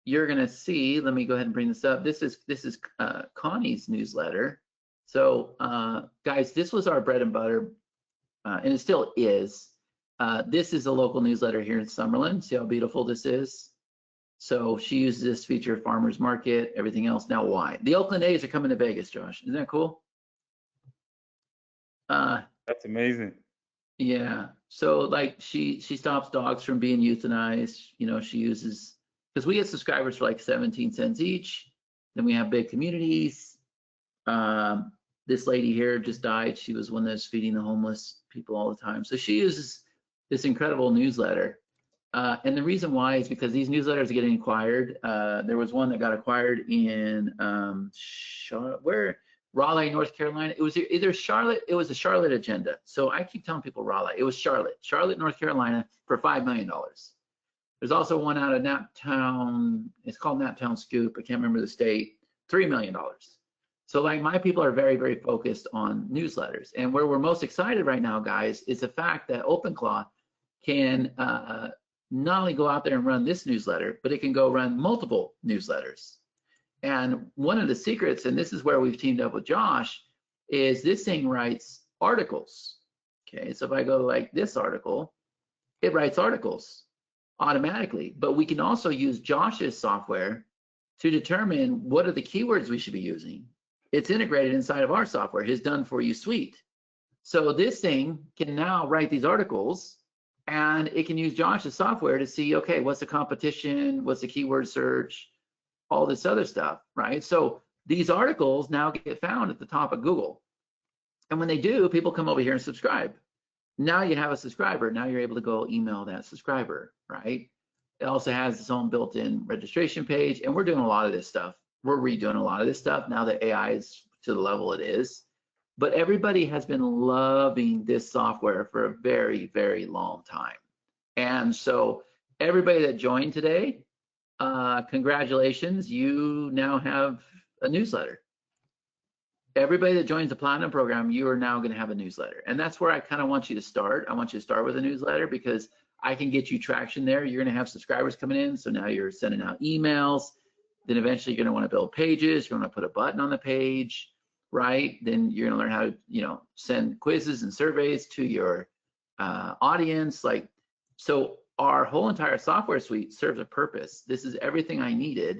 you're gonna see. Let me go ahead and bring this up. This is Connie's newsletter. So guys, this was our bread and butter, and it still is. This is a local newsletter here in Summerlin. See how beautiful this is? So she uses this feature, farmers market, everything else. Now why? The Oakland A's are coming to Vegas, Josh. Isn't that cool? That's amazing. Yeah. So like she stops dogs from being euthanized. You know, she uses, because we get subscribers for like 17 cents each. Then we have big communities. This lady here just died. She was one that's feeding the homeless people all the time. So she uses this incredible newsletter. And the reason why is because these newsletters are getting acquired. There was one that got acquired in Raleigh, North Carolina. It was either Charlotte, it was a Charlotte agenda. So I keep telling people Raleigh, it was Charlotte, North Carolina for $5 million. There's also one out of Naptown, it's called Naptown Scoop, I can't remember the state, $3 million. So like my people are very, very focused on newsletters. And where we're most excited right now, guys, is the fact that OpenClaw can not only go out there and run this newsletter, but it can go run multiple newsletters. And one of the secrets, and this is where we've teamed up with Josh, is this thing writes articles. Okay, so if I go to like this article, it writes articles automatically. But we can also use Josh's software to determine what are the keywords we should be using. It's integrated inside of our software, his Done For You suite. So this thing can now write these articles, and it can use Josh's software to see, okay, what's the competition, what's the keyword search, all this other stuff, right? So these articles now get found at the top of Google. And when they do, people come over here and subscribe. Now you have a subscriber. Now you're able to go email that subscriber, right? It also has its own built-in registration page, and we're doing a lot of this stuff. We're redoing a lot of this stuff now that AI is to the level it is. But everybody has been loving this software for a very, very long time. And so everybody that joined today, congratulations, you now have a newsletter. Everybody that joins the Platinum program, you are now going to have a newsletter. And that's where I kind of want you to start. I want you to start with a newsletter because I can get you traction there. You're going to have subscribers coming in. So now you're sending out emails. Then eventually you're going to want to build pages. You're going to put a button on the page, right? Then you're going to learn how to, you know, send quizzes and surveys to your audience. Like, so our whole entire software suite serves a purpose. This is everything I needed.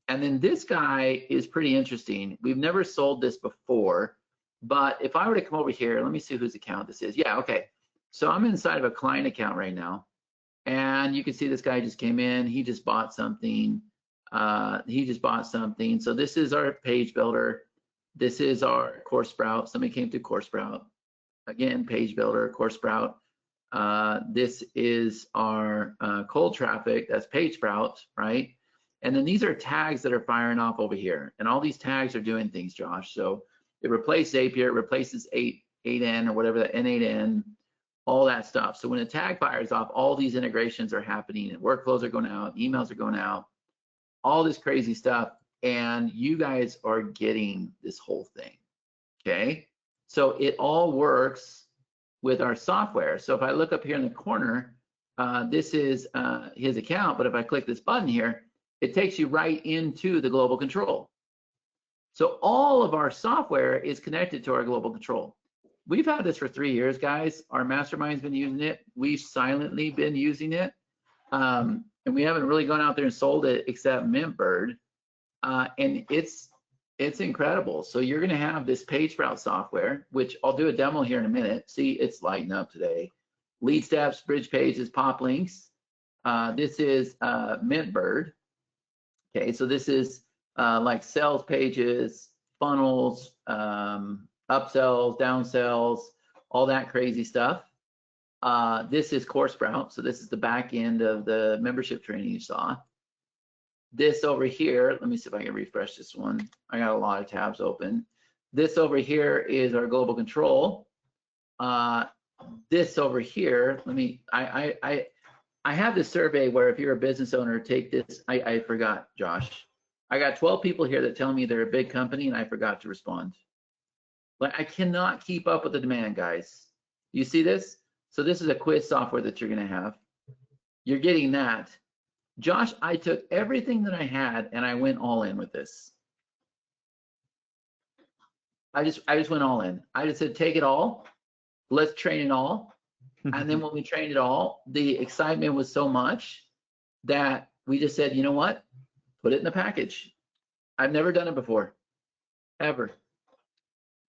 And then this guy is pretty interesting. We've never sold this before, but if I were to come over here, let me see whose account this is. Yeah, okay. So I'm inside of a client account right now, and you can see this guy just came in. He just bought something. So this is our page builder. This is our Course Sprout. Somebody came through Course Sprout. Again, page builder, Course Sprout. This is our cold traffic. That's Page Sprout, right? And then these are tags that are firing off over here. And all these tags are doing things, Josh. So it replaced Zapier, it replaces 8N or whatever, the N8N, all that stuff. So when a tag fires off, all these integrations are happening and workflows are going out, emails are going out, all this crazy stuff. And you guys are getting this whole thing, okay? So it all works with our software. So if I look up here in the corner, this is his account, but if I click this button here, it takes you right into the global control. So all of our software is connected to our global control. We've had this for 3 years, guys. Our mastermind's been using it. We've silently been using it. And we haven't really gone out there and sold it except Mintbird. And it's incredible. So you're gonna have this Page Sprout software, which I'll do a demo here in a minute. See, it's lighting up today. Lead steps, bridge pages, pop links. This is Mintbird. Okay, so this is like sales pages, funnels, upsells, downsells, all that crazy stuff. This is Course Sprout, so this is the back end of the membership training you saw. This over here, let me see if I can refresh this one. I got a lot of tabs open. This over here is our global control. This over here, I have this survey where if you're a business owner, take this. I forgot, Josh. I got 12 people here that tell me they're a big company and I forgot to respond. Like, I cannot keep up with the demand, guys. You see this? So this is a quiz software that you're gonna have. You're getting that. Josh, I took everything that I had and I went all in with this. I just went all in. I just said, take it all. Let's train it all. And then when we trained it all, the excitement was so much that we just said, you know what? Put it in the package. I've never done it before, ever.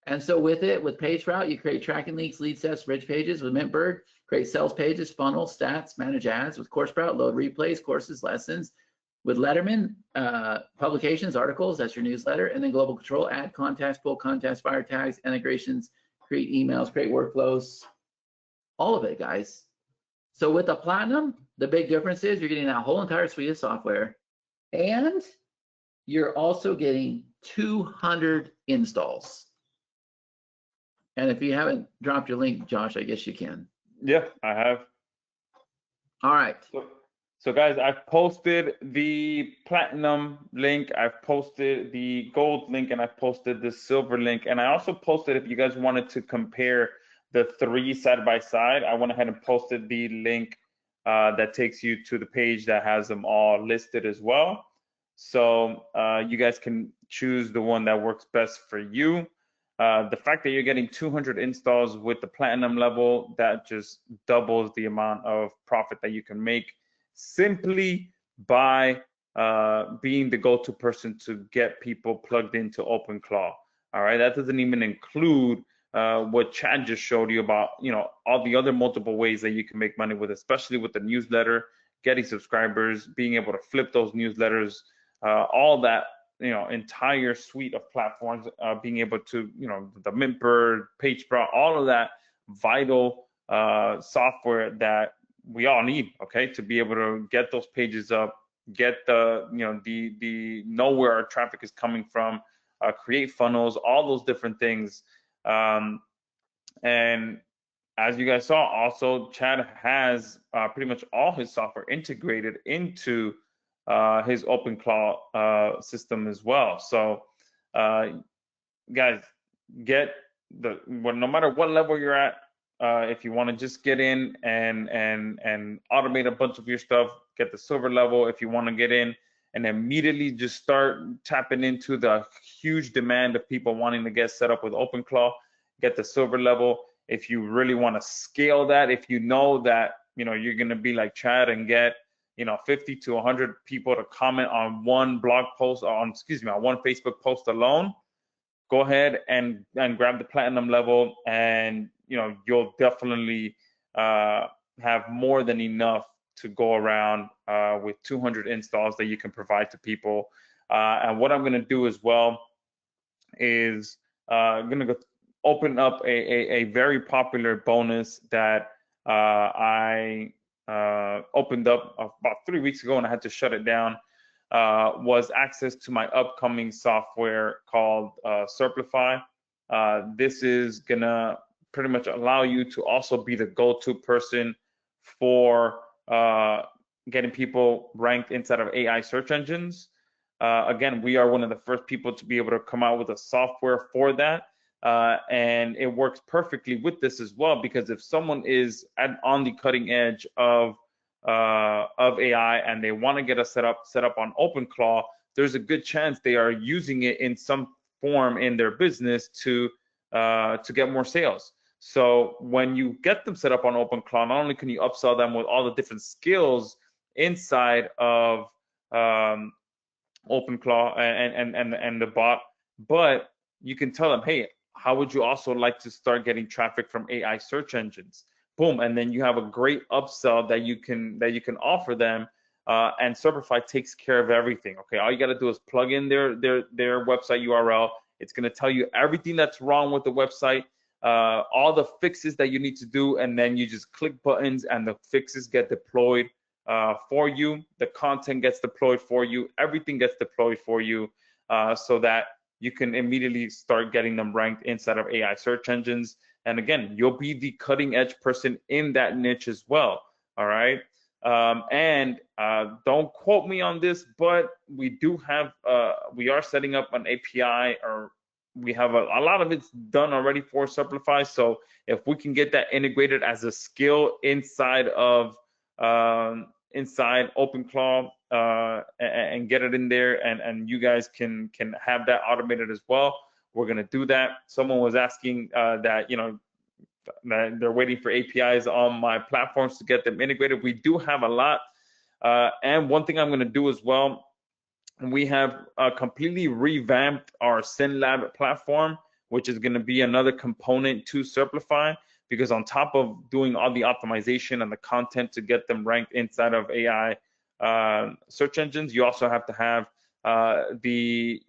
And so with PageRoute, you create tracking links, lead sets, rich pages. With Mintbird, create sales pages, funnels, stats, manage ads. With CourseSprout, load replays, courses, lessons. With Letterman, publications, articles, that's your newsletter. And then Global Control, add contacts, pull contacts, fire tags, integrations, create emails, create workflows, all of it, guys. So with the Platinum, the big difference is you're getting that whole entire suite of software, and you're also getting 200 installs. And if you haven't dropped your link, Josh, I guess you can. Yeah, I have. All right. So guys, I've posted the Platinum link, I've posted the Gold link, and I've posted the Silver link. And I also posted, if you guys wanted to compare the 3 side by side, I went ahead and posted the link that takes you to the page that has them all listed as well. So you guys can choose the one that works best for you. The fact that you're getting 200 installs with the Platinum level, that just doubles the amount of profit that you can make simply by being the go-to person to get people plugged into OpenClaw. All right, that doesn't even include what Chad just showed you about, all the other multiple ways that you can make money with, especially with the newsletter, getting subscribers, being able to flip those newsletters, all that, entire suite of platforms, being able to, the Mintbird, PageSprout, all of that vital software that we all need, okay, to be able to get those pages up, get the, know where our traffic is coming from, create funnels, all those different things. And as you guys saw, also Chad has pretty much all his software integrated into his OpenClaw system as well. So guys, no matter what level you're at, if you want to just get in and automate a bunch of your stuff, get the Silver level. If you want to get in and immediately just start tapping into the huge demand of people wanting to get set up with OpenClaw, get the Silver level. If you really want to scale that, if you know that you're going to be like Chad and get 50 to 100 people to comment on one blog post, on one Facebook post alone, go ahead and grab the Platinum level, and you'll definitely have more than enough to go around with 200 installs that you can provide to people. And what I'm going to do as well is I'm going to go open up a very popular bonus that I opened up about 3 weeks ago, and I had to shut it down. Was access to my upcoming software called Surplify. This is gonna pretty much allow you to also be the go-to person for getting people ranked inside of AI search engines. Again, we are one of the first people to be able to come out with a software for that. And it works perfectly with this as well, because if someone is on the cutting edge of AI and they want to get us set up on OpenClaw, there's a good chance they are using it in some form in their business to get more sales. So when you get them set up on OpenClaw, not only can you upsell them with all the different skills inside of OpenClaw and the bot, but you can tell them, hey, how would you also like to start getting traffic from AI search engines? Boom, and then you have a great upsell that you can offer them, and Surplify takes care of everything. Okay, all you got to do is plug in their website URL. It's going to tell you everything that's wrong with the website, all the fixes that you need to do, and then you just click buttons and the fixes get deployed for you. The content gets deployed for you. Everything gets deployed for you, so that you can immediately start getting them ranked inside of AI search engines. And again, you'll be the cutting edge person in that niche as well. All right. And don't quote me on this, but we do have, we are setting up an API, or we have a lot of it's done already for Surplify. So if we can get that integrated as a skill inside of inside OpenClaw, and get it in there, and you guys can have that automated as well, we're going to do that. Someone was asking that that they're waiting for APIs on my platforms to get them integrated. We do have a lot, and one thing I'm going to do as well, we have completely revamped our SynLab platform. which is going to be another component to Simplify, because on top of doing all the optimization and the content to get them ranked inside of AI search engines, you also have to have the,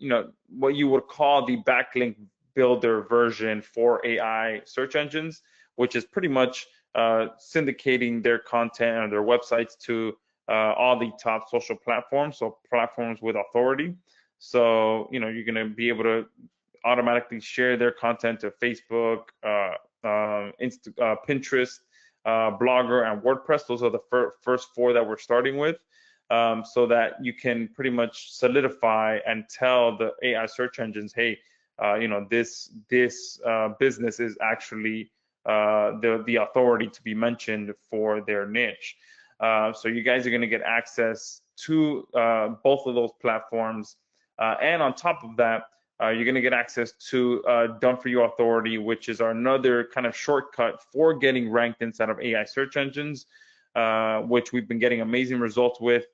what you would call the backlink builder version for AI search engines, which is pretty much syndicating their content and their websites to all the top social platforms, so platforms with authority. So, you're going to be able to automatically share their content to Facebook, Pinterest, Blogger, and WordPress. Those are the first four that we're starting with, so that you can pretty much solidify and tell the AI search engines, hey, this business is actually the authority to be mentioned for their niche. So you guys are going to get access to both of those platforms. And on top of that, you're going to get access to Done For You Authority, which is another kind of shortcut for getting ranked inside of AI search engines, which we've been getting amazing results with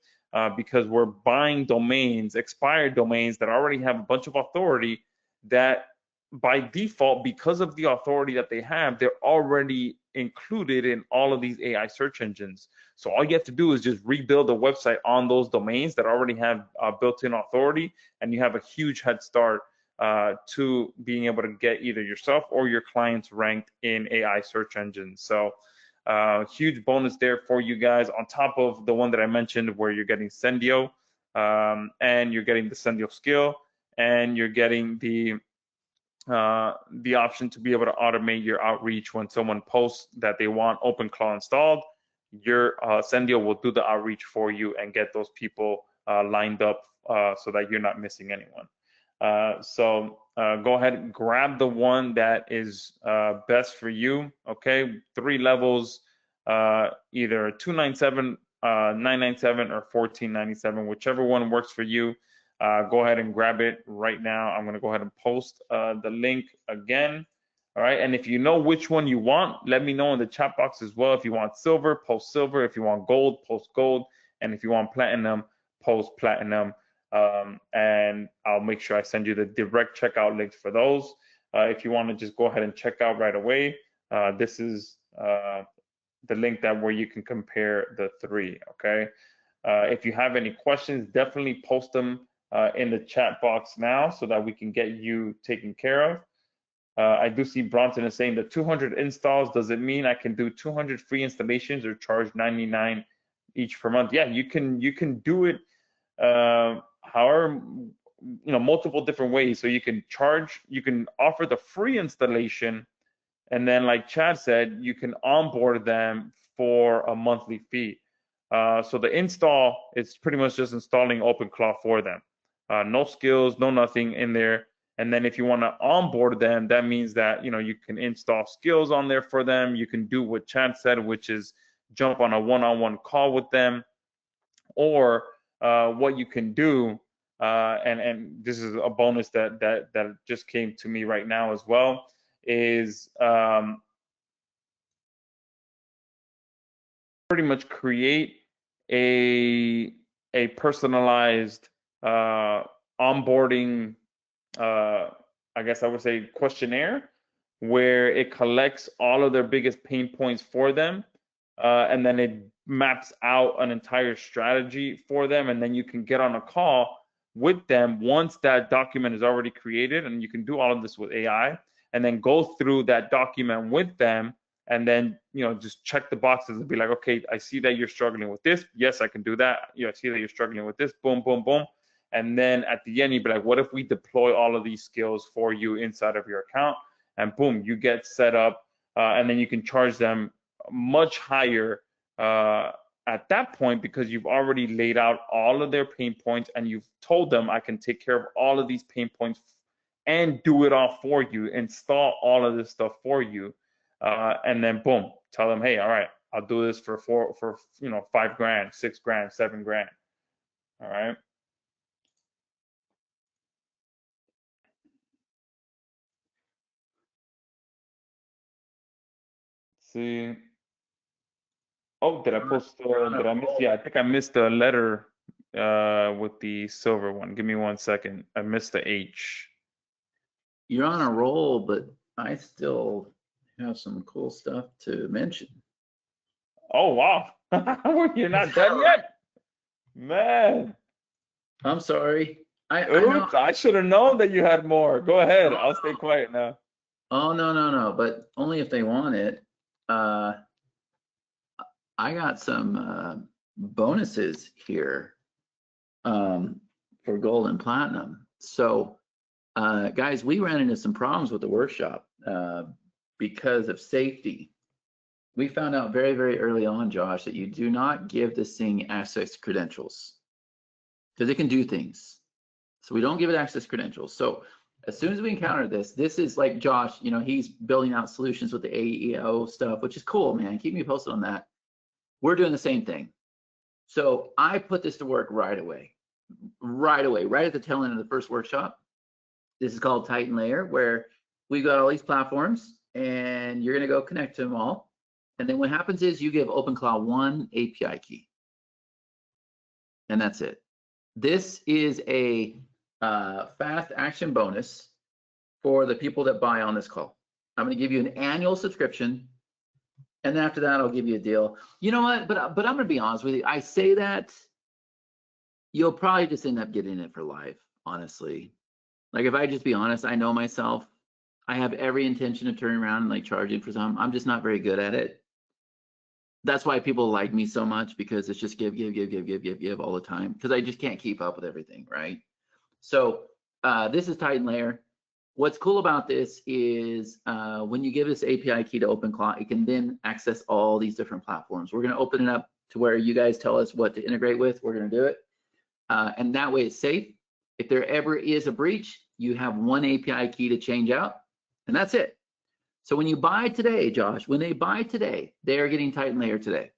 because we're buying domains, expired domains that already have a bunch of authority that by default, because of the authority that they have, they're already included in all of these AI search engines. So all you have to do is just rebuild a website on those domains that already have built-in authority, and you have a huge head start to being able to get either yourself or your clients ranked in AI search engines. So huge bonus there for you guys, on top of the one that I mentioned where you're getting Sendio, and you're getting the Sendio skill, and you're getting the option to be able to automate your outreach. When someone posts that they want OpenClaw installed, your Sendio will do the outreach for you and get those people lined up so that you're not missing anyone. So go ahead and grab the one that is best for you. Okay, 3 levels, either $297, $997, or $1497, whichever one works for you. Go ahead and grab it right now. I'm going to go ahead and post the link again. All right, and if you know which one you want, let me know in the chat box as well. If you want silver, post silver. If you want gold, post gold. And if you want platinum, post platinum. And I'll make sure I send you the direct checkout links for those. If you want to just go ahead and check out right away, this is the link where you can compare the 3. Okay. If you have any questions, definitely post them in the chat box now so that we can get you taken care of. I do see Bronson is saying that 200 installs, does it mean I can do 200 free installations or charge $99 each per month? Yeah, you can do it however, multiple different ways. So you can offer the free installation, and then like Chad said, you can onboard them for a monthly fee. So the install is pretty much just installing OpenClaw for them. No skills, no nothing in there. And then if you want to onboard them, that means that you can install skills on there for them. You can do what Chad said, which is jump on a one-on-one call with them. Or what you can do, and this is a bonus that just came to me right now as well, is pretty much create a personalized onboarding, I guess I would say, questionnaire, where it collects all of their biggest pain points for them, and then it maps out an entire strategy for them, and then you can get on a call with them once that document is already created, and you can do all of this with AI, and then go through that document with them, and then just check the boxes and be like, okay, I see that you're struggling with this. Yes, I can do that. I see that you're struggling with this. Boom, boom, boom. And then at the end, you'd be like, what if we deploy all of these skills for you inside of your account? And boom, you get set up, and then you can charge them much higher at that point, because you've already laid out all of their pain points and you've told them, I can take care of all of these pain points and do it all for you, install all of this stuff for you, and then boom, tell them, hey, all right, I'll do this for $5,000, $6,000, $7,000. All right. See. Oh, did I post? Did I miss? Yeah, I think I missed the letter with the silver one. Give me 1 second. I missed the H. you're on a roll, but I still have some cool stuff to mention. Oh, wow. You're not done yet? Man. I'm sorry. I know. Oops, I should have known that you had more. Go ahead. I'll stay quiet now. Oh, no, but only if they want it. I got some bonuses here for gold and platinum. So, guys, we ran into some problems with the workshop because of safety. We found out very, very early on, Josh, that you do not give this thing access credentials because it can do things. So we don't give it access credentials. So as soon as we encounter this, this is like Josh, you know, he's building out solutions with the AEO stuff, which is cool, man. Keep me posted on that. We're doing the same thing. So I put this to work right away, right at the tail end of the first workshop. This is called Titan Layer, where we've got all these platforms and you're going to go connect to them all. And then what happens is you give OpenClaw one API key. And that's it. This is a fast action bonus for the people that buy on this call. I'm going to give you an annual subscription, and then after that, I'll give you a deal. You know what? But I'm going to be honest with you. I say that you'll probably just end up getting it for life, honestly. Like if I just be honest, I know myself. I have every intention of turning around and like charging for some. I'm just not very good at it. That's why people like me so much, because it's just give all the time, because I just can't keep up with everything, right? So this is Titan Layer. What's cool about this is when you give this API key to OpenClaw, it can then access all these different platforms. We're going to open it up to where you guys tell us what to integrate with. We're going to do it. And that way it's safe. If there ever is a breach, you have one API key to change out, and that's it. So when you buy today, Josh, when they buy today, they are getting Titan Layer today.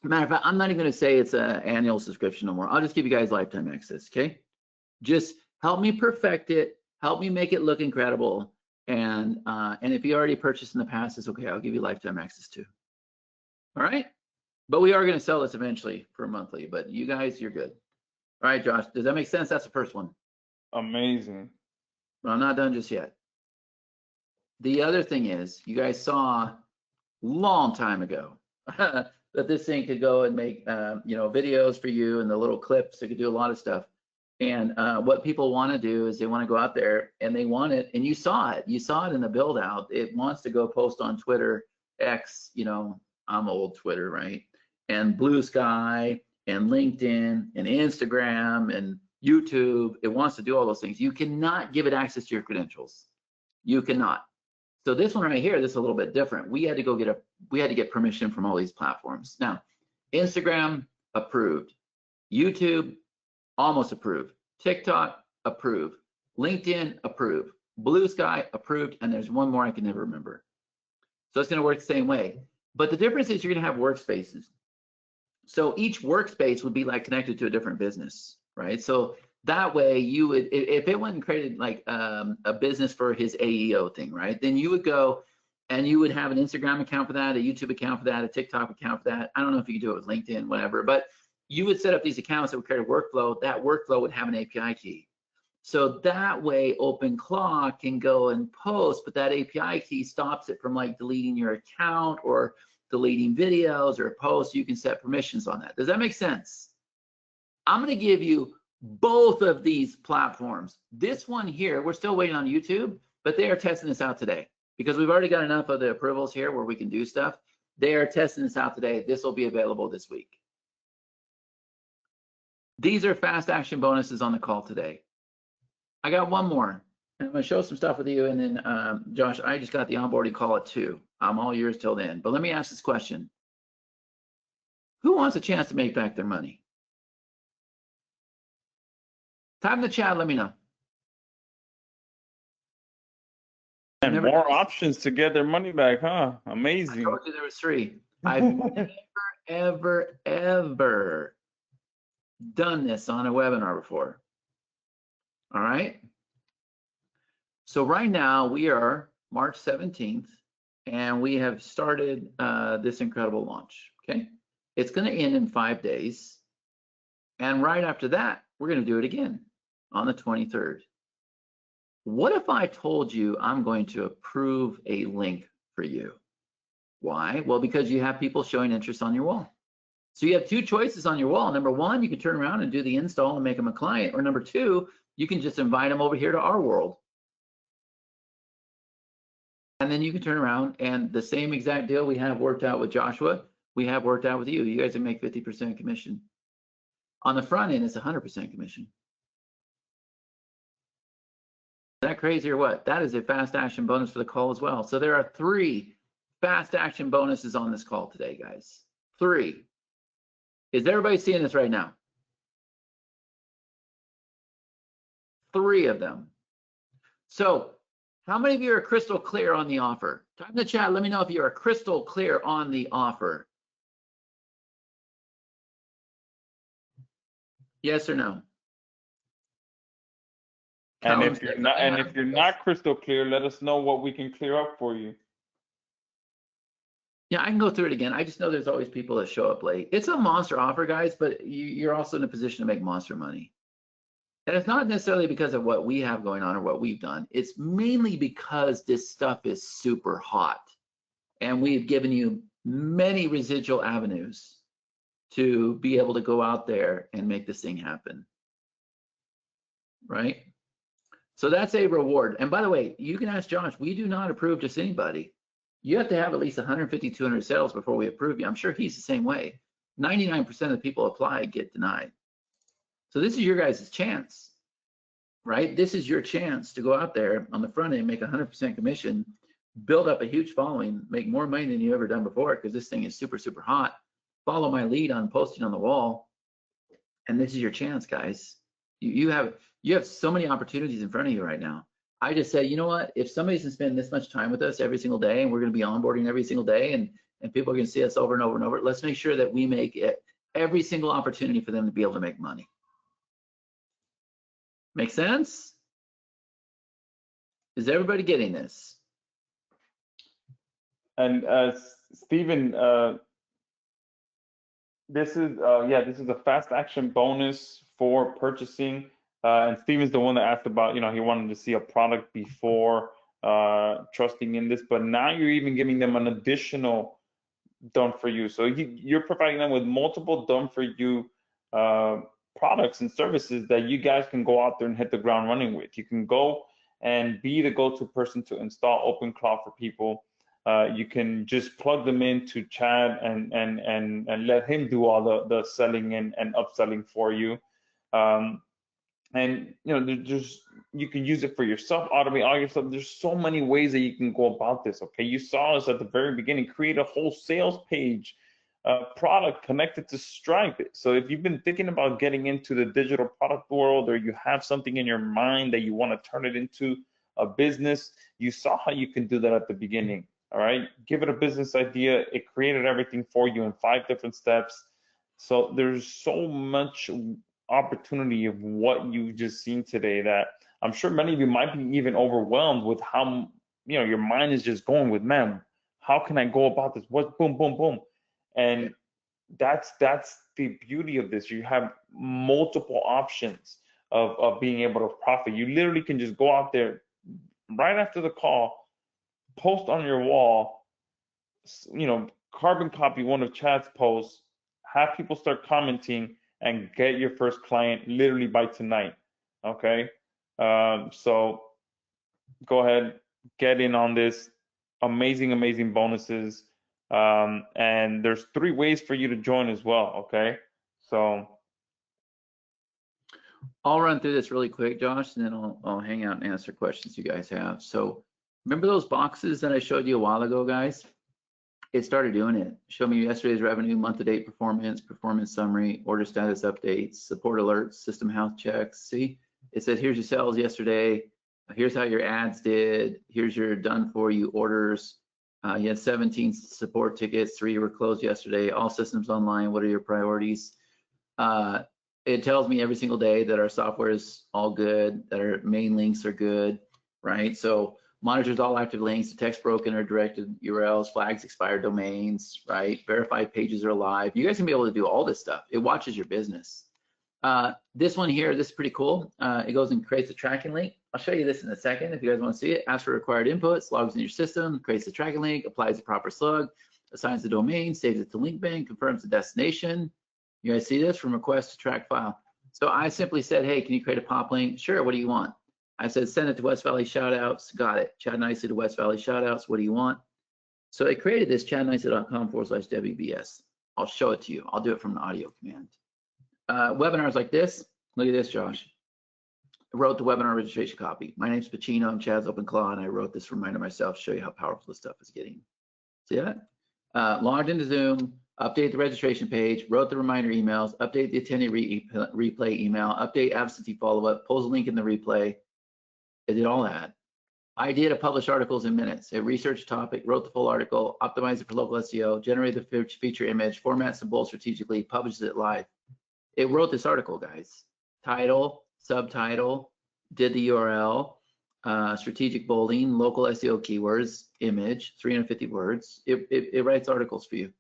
Matter of fact, I'm not even going to say it's an annual subscription no more. I'll just give you guys lifetime access, okay? Just help me perfect it, help me make it look incredible, and if you already purchased in the past, it's okay. I'll give you lifetime access too. All right? But we are going to sell this eventually for monthly. But you guys, you're good. All right, Josh. Does that make sense? That's the first one. Amazing. But I'm not done just yet. The other thing is, you guys saw long time ago that this thing could go and make you know, videos for you and the little clips. It could do a lot of stuff. And what people want to do is they want to go out there and they want it, and you saw it in the build out. It wants to go post on Twitter, X, you know, I'm old Twitter, right? And Blue Sky and LinkedIn and Instagram and YouTube. It wants to do all those things. You cannot give it access to your credentials. You cannot. So this one right here, this is a little bit different. We had to get permission from all these platforms. Now, Instagram approved, YouTube almost approved, TikTok approved, LinkedIn approved, Blue Sky approved, and there's one more I can never remember. So it's going to work the same way. But the difference is you're going to have workspaces. So each workspace would be like connected to a different business, right? So that way you would, if it went and created like a business for his AEO thing, right? Then you would go and you would have an Instagram account for that, a YouTube account for that, a TikTok account for that. I don't know if you could do it with LinkedIn, whatever, but you would set up these accounts that would create a workflow. That workflow would have an API key. So that way OpenClaw can go and post, but that API key stops it from like deleting your account or deleting videos or posts. You can set permissions on that. Does that make sense? I'm going to give you both of these platforms. This one here, we're still waiting on YouTube, but they are testing this out today because we've already got enough of the approvals here where we can do stuff. They are testing this out today. This will be available this week. These are fast action bonuses on the call today. I got one more. I'm going to show some stuff with you, and then Josh, I just got the onboarding call at 2. I'm all yours till then. But let me ask this question. Who wants a chance to make back their money? Type in the chat, let me know. And more options to get their money back, huh? Amazing. I told you there was 3. I've ever done this on a webinar before. All right. So right now we are March 17th, and we have started this incredible launch. Okay. It's going to end in 5 days. And right after that, we're going to do it again on the 23rd. What if I told you I'm going to approve a link for you? Why? Well, because you have people showing interest on your wall. So you have two choices on your wall. Number one, you can turn around and do the install and make them a client. Or number two, you can just invite them over here to our world. And then you can turn around and the same exact deal we have worked out with Joshua, we have worked out with you. You guys can make 50% commission. On the front end, it's 100% commission. Is that crazy or what? That is a fast action bonus for the call as well. So there are 3 fast action bonuses on this call today, guys. 3. Is everybody seeing this right now? 3 of them. So how many of you are crystal clear on the offer? Type in the chat, let me know if you are crystal clear on the offer. Yes or no? And if you're not crystal clear, let us know what we can clear up for you. Yeah, I can go through it again. I just know there's always people that show up late. It's a monster offer, guys, but you're also in a position to make monster money. And it's not necessarily because of what we have going on or what we've done. It's mainly because this stuff is super hot. And we've given you many residual avenues to be able to go out there and make this thing happen. Right? So that's a reward. And by the way, you can ask Josh, we do not approve just anybody. You have to have at least 150, 200 sales before we approve you. I'm sure he's the same way. 99% of the people apply get denied. So this is your guys' chance, right? This is your chance to go out there on the front end, make 100% commission, build up a huge following, make more money than you ever done before because this thing is super, super hot. Follow my lead on posting on the wall. And this is your chance, guys. You have so many opportunities in front of you right now. I just said, you know what? If somebody's gonna spend this much time with us every single day, and we're gonna be onboarding every single day, and people are gonna see us over and over and over, let's make sure that we make it every single opportunity for them to be able to make money. Make sense? Is everybody getting this? And Stephen, this is a fast action bonus for purchasing. And Steven's the one that asked about, he wanted to see a product before trusting in this, but now you're even giving them an additional done for you. So you're providing them with multiple done for you products and services that you guys can go out there and hit the ground running with. You can go and be the go-to person to install OpenClaw for people. You can just plug them into Chad and let him do all the selling and upselling for you. And you can use it for yourself, automate all your stuff. There's so many ways that you can go about this. Okay, you saw us at the very beginning create a whole sales page product connected to Stripe. So if you've been thinking about getting into the digital product world, or you have something in your mind that you want to turn it into a business, you saw how you can do that at the beginning. All right, give it a business idea. It created everything for you in 5 different steps. So there's so much opportunity of what you've just seen today that I'm sure many of you might be even overwhelmed with how your mind is just going with, man, how can I go about this? What, boom, boom, boom. And that's the beauty of this. You have multiple options of being able to profit. You literally can just go out there right after the call, post on your wall, carbon copy one of Chad's posts, have people start commenting, and get your first client literally by tonight. Okay, so go ahead, get in on this. Amazing bonuses. And there's 3 ways for you to join as well. Okay, so I'll run through this really quick, Josh, and then I'll hang out and answer questions you guys have. So remember those boxes that I showed you a while ago, guys? It started doing it. Show me yesterday's revenue, month-to-date performance, performance summary, order status updates, support alerts, system health checks. See, it says here's your sales yesterday. Here's how your ads did. Here's your done for you orders. You had 17 support tickets, 3 were closed yesterday. All systems online. What are your priorities? It tells me every single day that our software is all good, that our main links are good, right? So monitors all active links, the text broken or directed URLs, flags expired domains, right? Verified pages are live. You guys can be able to do all this stuff. It watches your business. This one here, this is pretty cool. It goes and creates a tracking link. I'll show you this in a second if you guys want to see it. Asks for required inputs, logs in your system, creates a tracking link, applies the proper slug, assigns the domain, saves it to link bank, confirms the destination. You guys see this from request to track file. So I simply said, hey, can you create a pop link? Sure, what do you want? I said, send it to West Valley Shoutouts. Got it. Chat nicely to West Valley Shoutouts. What do you want? So it created this chatnicely.com/WBS. I'll show it to you. I'll do it from an audio command. Webinars like this. Look at this, Josh. I wrote the webinar registration copy. My name's Pacino, I'm Chad's OpenClaw, and I wrote this reminder myself to show you how powerful this stuff is getting. See that? Logged into Zoom, update the registration page, wrote the reminder emails, update the attendee replay email, update absentee follow-up, post a link in the replay. It did all that. Idea to publish articles in minutes. It researched the topic, wrote the full article, optimized it for local SEO, generated the feature image, formats the bold strategically, publishes it live. It wrote this article, guys. Title, subtitle, did the URL, strategic bolding, local SEO keywords, image, 350 words. It writes articles for you.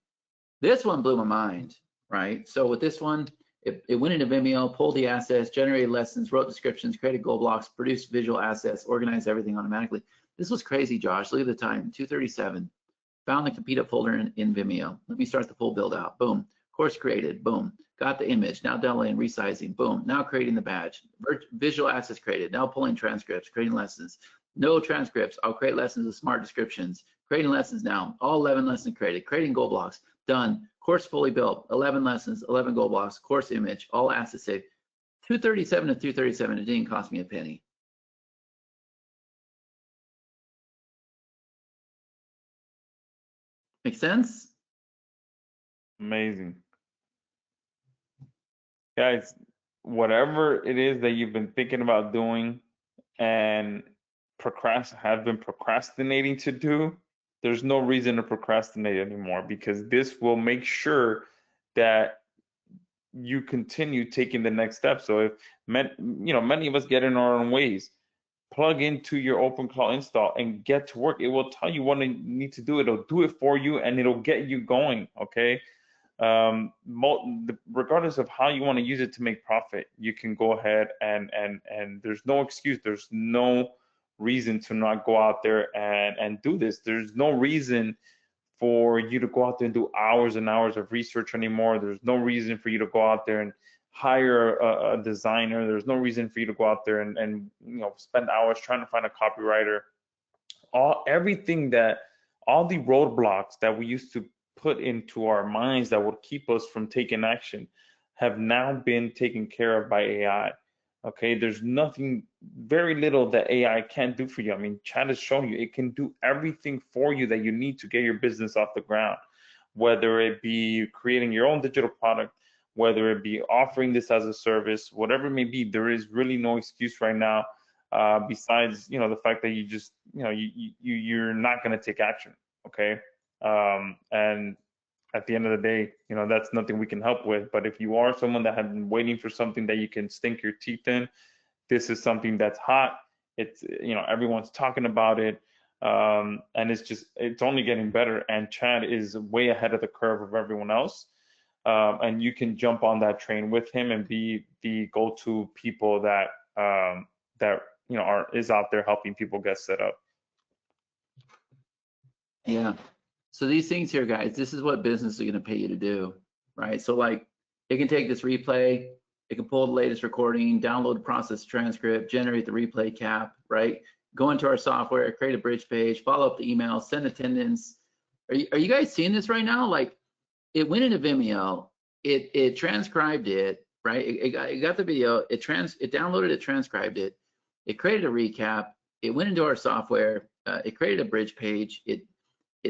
This one blew my mind, right? So with this one, it went into Vimeo, pulled the assets, generated lessons, wrote descriptions, created goal blocks, produced visual assets, organized everything automatically. This was crazy, Josh. Look at the time, 2:37. Found the compete up folder in Vimeo. Let me start the full build out. Boom. Course created. Boom. Got the image. Now downloading, resizing. Boom. Now creating the badge. Visual assets created. Now pulling transcripts, creating lessons. No transcripts. I'll create lessons with smart descriptions. Creating lessons now. All 11 lessons created. Creating goal blocks. Done. Course fully built. 11 lessons, 11 goal blocks. Course image. All assets saved. 237 to 237. It didn't cost me a penny. Make sense? Amazing. Guys, whatever it is that you've been thinking about doing and have been procrastinating to do, there's no reason to procrastinate anymore, because this will make sure that you continue taking the next step. So if many of us get in our own ways, plug into your OpenClaw install and get to work. It will tell you what you need to do. It'll do it for you and it'll get you going. Okay. Regardless of how you want to use it to make profit, you can go ahead and there's no excuse. There's no reason to not go out there and do this. There's no reason for you to go out there and do hours and hours of research anymore. There's no reason for you to go out there and hire a designer. There's no reason for you to go out there and spend hours trying to find a copywriter. All the roadblocks that we used to put into our minds that would keep us from taking action have now been taken care of by AI. Okay, there's very little that AI can't do for you. I mean, Chad has shown you it can do everything for you that you need to get your business off the ground, whether it be creating your own digital product, whether it be offering this as a service, whatever it may be. There is really no excuse right now, besides the fact that you're not going to take action. Okay, and at the end of the day, that's nothing we can help with. But if you are someone that has been waiting for something that you can sink your teeth in, this is something that's hot. It's everyone's talking about it, and it's only getting better. And Chad is way ahead of the curve of everyone else. And you can jump on that train with him and be the go-to people that is out there helping people get set up. Yeah. So these things here, guys, this is what business is going to pay you to do, right? So like, it can take this replay, it can pull the latest recording, download the process transcript, generate the replay cap, right? Go into our software, create a bridge page, follow up the email, send attendance. Are you guys seeing this right now? Like, it went into Vimeo, it transcribed it, right? It got the video, it downloaded it, transcribed it, it created a recap, it went into our software, it created a bridge page, it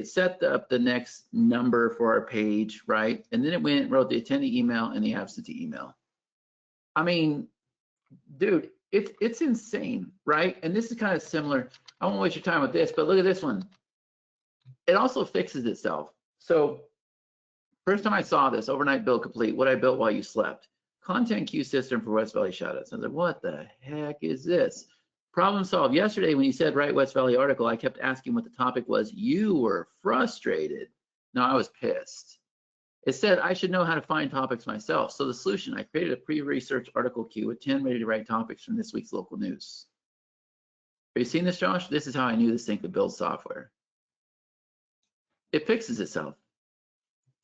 set up the next number for our page, right? And then it went and wrote the attendee email and the absentee email. I mean, dude, it's insane, right? And this is kind of similar. I won't waste your time with this, but look at this one. It also fixes itself. So first time I saw this, overnight build complete, what I built while you slept. Content queue system for West Valley Shoutouts. I was like, what the heck is this? Problem solved. Yesterday, when you said write West Valley article, I kept asking what the topic was. You were frustrated. No, I was pissed. It said I should know how to find topics myself. So the solution, I created a pre-research article queue with 10 ready to write topics from this week's local news. Are you seeing this, Josh? This is how I knew this thing could build software. It fixes itself.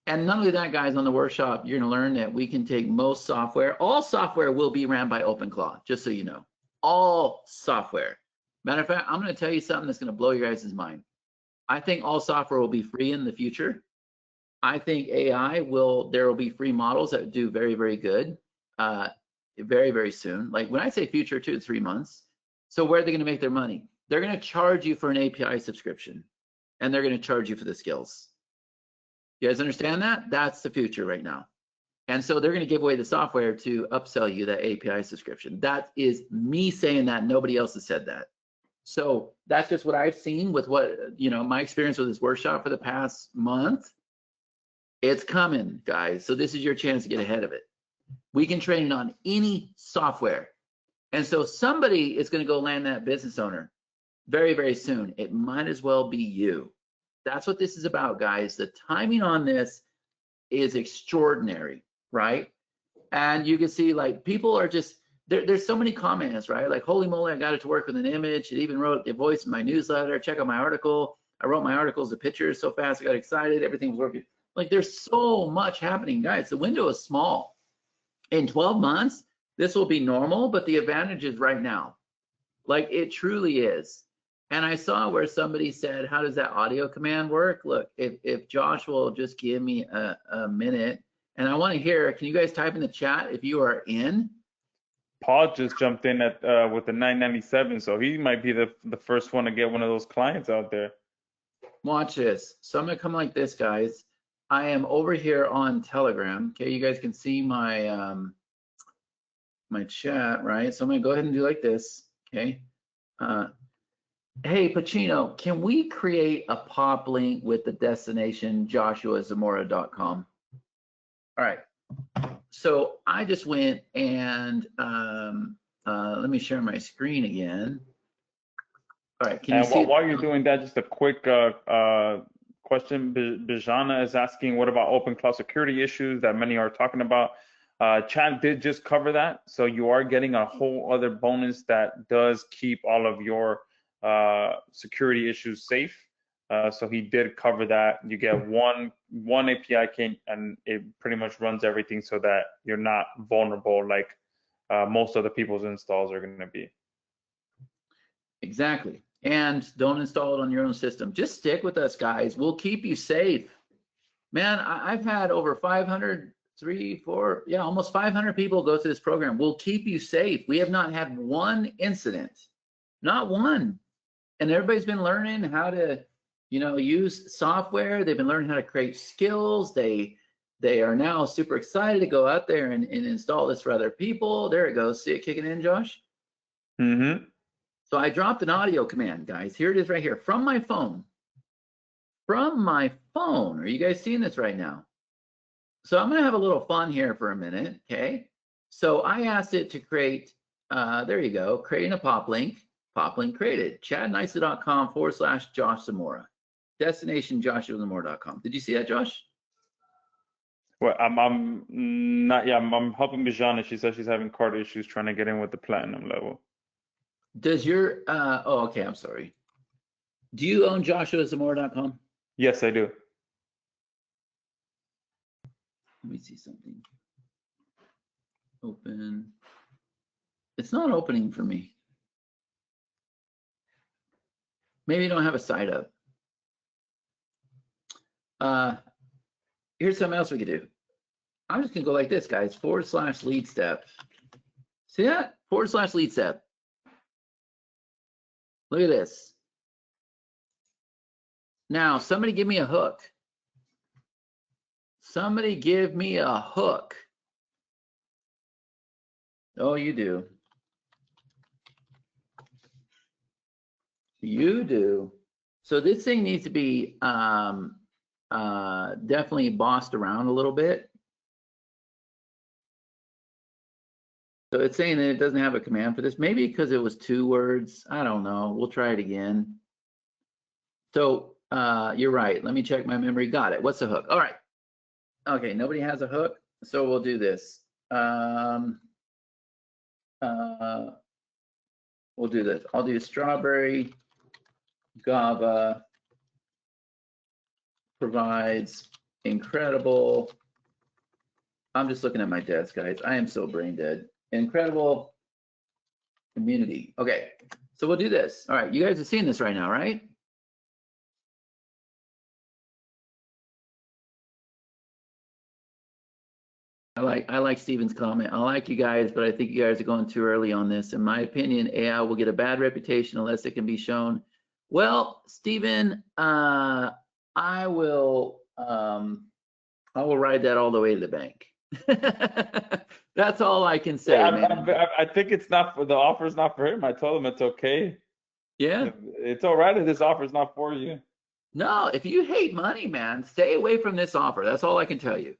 And not only that, guys, on the workshop, you're going to learn that we can take most software. All software will be ran by OpenClaw, just so you know. All software. Matter of fact, I'm going to tell you something that's going to blow your guys' mind. I think all software will be free in the future. I think AI there will be free models that do very, very good very, very soon. Like when I say future, 2 to 3 months. So where are they going to make their money? They're going to charge you for an API subscription, and they're going to charge you for the skills. You guys understand that? That's the future right now. And so they're going to give away the software to upsell you that API subscription. That is me saying that. Nobody else has said that. So that's just what I've seen with my experience with this workshop for the past month. It's coming, guys. So this is your chance to get ahead of it. We can train it on any software. And so somebody is going to go land that business owner very, very soon. It might as well be you. That's what this is about, guys. The timing on this is extraordinary, right? And you can see like people are just, there's so many comments, right? Like, holy moly, I got it to work with an image. It even wrote a voice in my newsletter. Check out my article. I wrote my articles, the pictures so fast, I got excited. Everything was working. Like there's so much happening, guys. The window is small. In 12 months, this will be normal, but the advantage is right now. Like it truly is. And I saw where somebody said, how does that audio command work? Look, if Josh will just give me a minute, and I want to hear, can you guys type in the chat if you are in? Paul just jumped in with the 997, so he might be the first one to get one of those clients out there. Watch this. So I'm gonna come like this, guys. I am over here on Telegram. Okay, you guys can see my my chat, right? So I'm gonna go ahead and do like this. Okay. Hey, Pacino, can we create a pop link with the destination joshuazamora.com? All right. So I just went and let me share my screen again. All right. Can you see? While you're doing that, just a quick question. Bijana is asking, what about OpenClaw security issues that many are talking about? Chad did just cover that. So you are getting a whole other bonus that does keep all of your security issues safe. So he did cover that. You get one API key, and it pretty much runs everything so that you're not vulnerable like most other people's installs are going to be. Exactly. And don't install it on your own system. Just stick with us, guys. We'll keep you safe. Man, I've had over 500, almost 500 people go through this program. We'll keep you safe. We have not had one incident, not one. And everybody's been learning how to, use software. They've been learning how to create skills. They are now super excited to go out there and install this for other people. There it goes. See it kicking in, Josh? Mm-hmm. So I dropped an audio command, guys. Here it is right here from my phone. From my phone. Are you guys seeing this right now? So I'm going to have a little fun here for a minute, okay? So I asked it to create, there you go, creating a pop link. Pop link created. chadnicely.com/Josh Zamora. Destination joshuazamora.com. Did you see that, Josh? Well, I'm not. Yeah, I'm helping Bijana. She says she's having card issues trying to get in with the platinum level. Does your oh, okay, I'm sorry. Do you own joshuazamora.com? Yes, I do. Let me see something. Open. It's not opening for me. Maybe you don't have a site up. Here's something else we could do. I'm just gonna go like this, guys, /lead step. See that? /lead step. Look at this. Now, somebody give me a hook. Somebody give me a hook. Oh, you do. You do. So this thing needs to be definitely bossed around a little bit. So it's saying that it doesn't have a command for this. Maybe because it was 2 words. I don't know. We'll try it again. So you're right. Let me check my memory. Got it. What's the hook? All right. Okay, nobody has a hook. So we'll do this. we'll do this. I'll do strawberry guava provides incredible. I'm just looking at my desk, guys. I am so brain dead. Incredible community. Okay, so we'll do this. All right, you guys are seeing this right now, right? I like Steven's comment. I like you guys, but I think you guys are going too early on this. In my opinion, AI will get a bad reputation unless it can be shown. Well, Steven, I will ride that all the way to the bank. That's all I can say, Yeah, man. I think it's not for the offer's not for him. I told him it's okay. Yeah. It's all right if this offer's not for you. No, if you hate money, man, stay away from this offer. That's all I can tell you.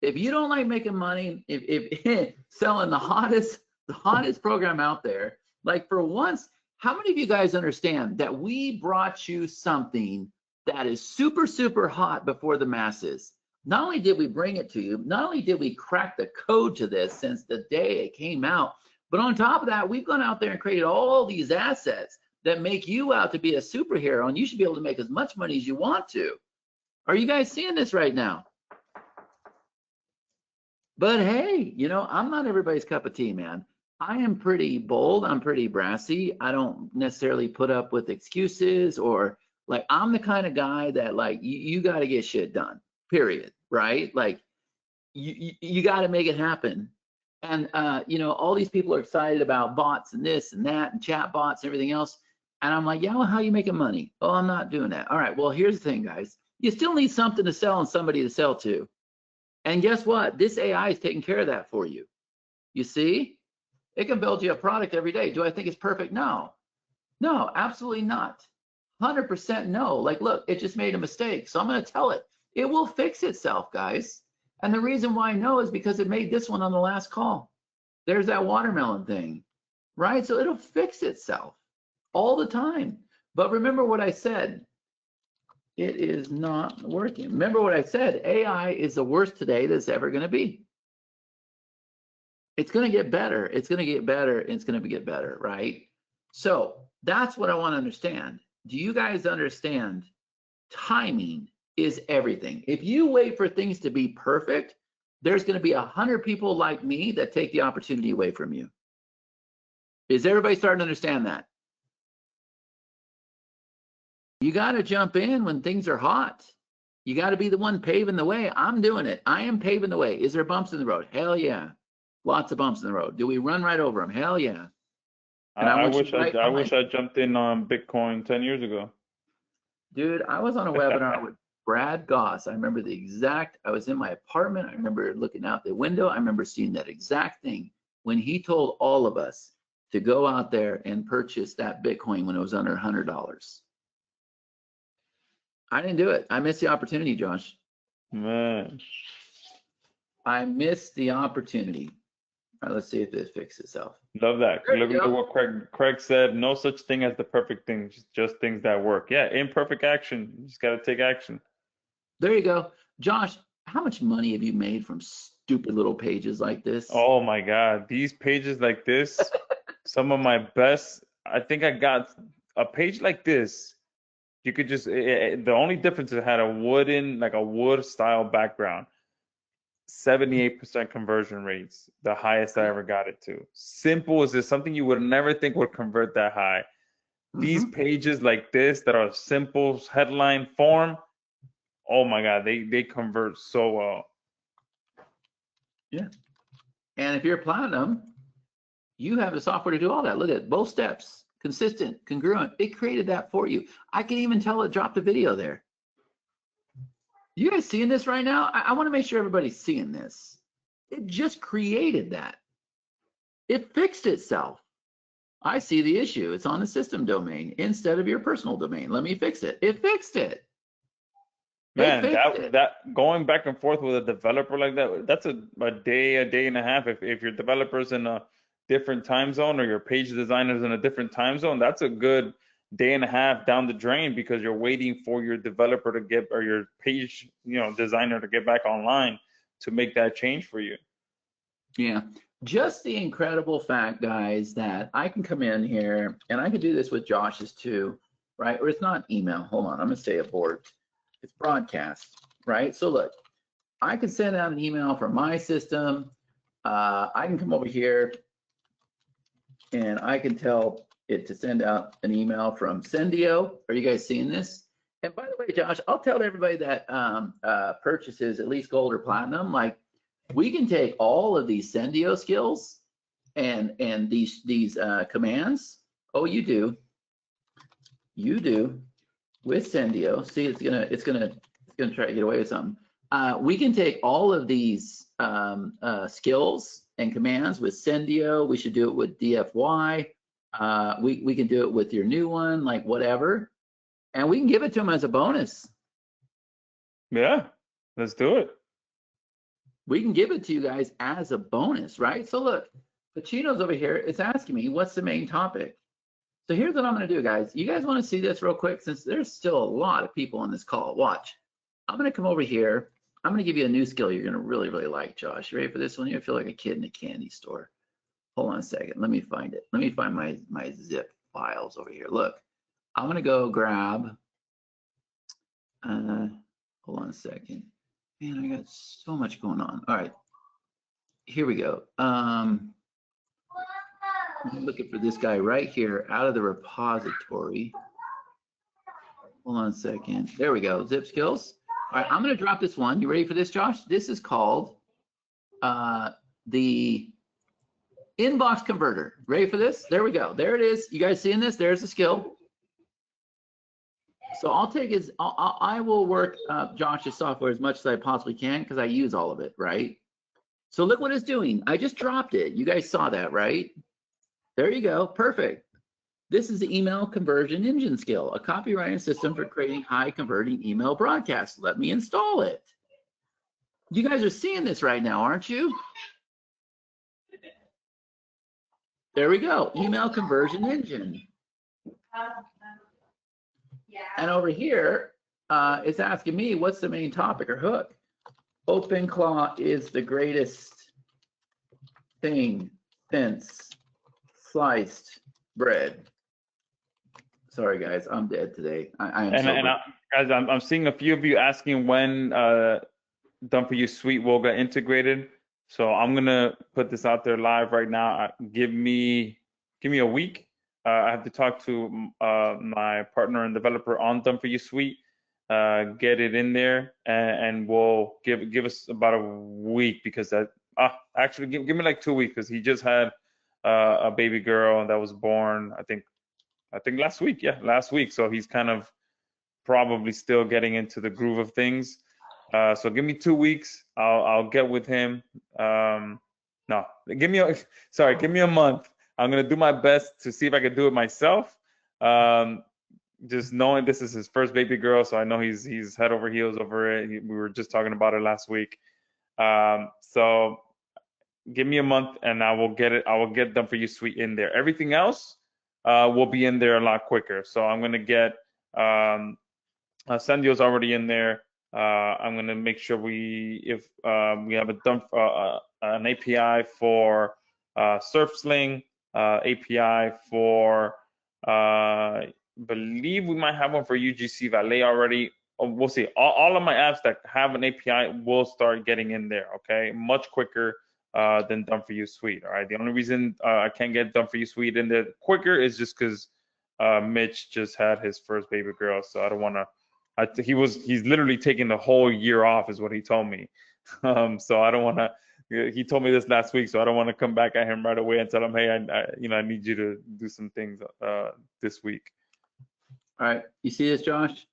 If you don't like making money, if selling the hottest program out there, like for once, how many of you guys understand that we brought you something that is super, super hot before the masses? Not only did we bring it to you, not only did we crack the code to this since the day it came out, but on top of that, we've gone out there and created all these assets that make you out to be a superhero, and you should be able to make as much money as you want to. Are you guys seeing this right now? But hey, you know, I'm not everybody's cup of tea, man. I am pretty bold. I'm pretty brassy. I don't necessarily put up with excuses, or like, I'm the kind of guy that like, you got to get shit done, period, right? Like you got to make it happen. And you know, all these people are excited about bots and this and that and chat bots and everything else. And I'm like, yeah, well, how are you making money? Oh, I'm not doing that. All right, well, here's the thing, guys. You still need something to sell and somebody to sell to. And guess what? This AI is taking care of that for you. You see? It can build you a product every day. Do I think it's perfect? No. No, absolutely not. 100% no. Like, look, it just made a mistake. So I'm going to tell it. It will fix itself, guys. And the reason why I know is because it made this one on the last call. There's that watermelon thing, right? So it'll fix itself all the time. But remember what I said. It is not working. Remember what I said, AI is the worst today that's ever going to be. It's going to get better. It's going to get better. And it's going to get better, right? So that's what I want to understand. Do you guys understand? Timing is everything. If you wait for things to be perfect, there's going to be 100 people like me that take the opportunity away from you. Is everybody starting to understand that? You got to jump in when things are hot. You got to be the one paving the way. I'm doing it. I am paving the way. Is there bumps in the road? Hell yeah. Lots of bumps in the road. Do we run right over them? Hell yeah. And I wish I jumped in on Bitcoin 10 years ago. Dude, I was on a webinar with Brad Goss. I remember I was in my apartment. I remember looking out the window. I remember seeing that exact thing when he told all of us to go out there and purchase that Bitcoin when it was under $100. I didn't do it. I missed the opportunity, Josh. Man. I missed the opportunity. All right, let's see if this fixes itself. Love that. Look at what Craig said. No such thing as the perfect thing, just things that work. Yeah, imperfect action. You just got to take action. There you go. Josh, how much money have you made from stupid little pages like this? Oh my God. These pages like this, some of my best. I think I got a page like this. You could just, the only difference is it had a wood style background. 78% conversion rates, the highest I ever got it to. Simple as this, something you would never think would convert that high. These pages like this that are simple headline form, oh my God, they convert so well. Yeah. And if you're platinum, you have the software to do all that. Look at both steps, consistent, congruent. It created that for you. I can even tell it dropped a video there. You guys seeing this right now? I want to make sure everybody's seeing this. It just created that. It fixed itself. I see the issue. It's on the system domain instead of your personal domain. Let me fix it. It fixed it. Man, that going back and forth with a developer like that, that's a day and a half. If your developer's in a different time zone or your page designer's in a different time zone, that's a good day and a half down the drain because you're waiting for your developer to get, or your page, designer to get back online to make that change for you. Yeah. Just the incredible fact, guys, that I can come in here and I can do this with Josh's too, right? Or it's not email. Hold on, I'm gonna say abort. It's broadcast, right? So look, I can send out an email from my system. I can come over here and I can tell it to send out an email from Sendio. Are you guys seeing this? And by the way, Josh, I'll tell everybody that purchases at least gold or platinum, like we can take all of these Sendio skills and these commands. Oh, you do with Sendio. See, it's gonna try to get away with something. We can take all of these skills and commands with Sendio. We should do it with DFY. We can do it with your new one, like whatever, and we can give it to them as a bonus. Yeah, let's do it. We can give it to you guys as a bonus, right? So look, Pacino's over here. It's asking me what's the main topic. So here's what I'm going to do, guys. You guys want to see this real quick, since there's still a lot of people on this call. Watch. I'm going to come over here. I'm going to give you a new skill you're going to really, really like, Josh. You ready for this one? You feel like a kid in a candy store. Hold on a second. Let me find it. Let me find my zip files over here. Look, I'm going to go grab. Hold on a second. Man, I got so much going on. All right. Here we go. I'm looking for this guy right here out of the repository. Hold on a second. There we go. Zip skills. All right, I'm going to drop this one. You ready for this, Josh? This is called the inbox converter. Ready for this? There we go. There it is. You guys seeing this? There's the skill. So I'll take his, I will work Josh's software as much as I possibly can because I use all of it, right? So look what it's doing. I just dropped it. You guys saw that, right? There you go. Perfect. This is the email conversion engine skill, a copywriting system for creating high converting email broadcasts. Let me install it. You guys are seeing this right now, aren't you? There we go. Email conversion engine. And over here, it's asking me what's the main topic or hook. OpenClaw is the greatest thing since sliced bread. Sorry, guys, I'm dead today. Guys, I'm seeing a few of you asking when Done For You Suite will get integrated. So I'm gonna put this out there live right now. Give me a week. I have to talk to my partner and developer on Done For You Suite, get it in there, and we'll give us about a week, because that actually give me like 2 weeks, because he just had a baby girl that was born I think last week. Yeah, last week. So he's kind of probably still getting into the groove of things. So give me 2 weeks. I'll get with him. No, give me a month. I'm gonna do my best to see if I can do it myself. Just knowing this is his first baby girl, so I know he's head over heels over it. We were just talking about it last week. So give me a month and I will get it. I will get Done For You Suite in there. Everything else will be in there a lot quicker. So I'm gonna get Sendio's already in there. I'm gonna make sure we have an API for SurfSling, API for believe we might have one for UGC Valet already. We'll see. All of my apps that have an API will start getting in there. Okay, much quicker than Done For You Suite. All right. The only reason I can't get Done For You Suite in there quicker is just because Mitch just had his first baby girl, so I don't want to. He's literally taking the whole year off, is what he told me. So I don't want to. He told me this last week, so I don't want to come back at him right away and tell him, hey, I need you to do some things this week. All right, you see this, Josh?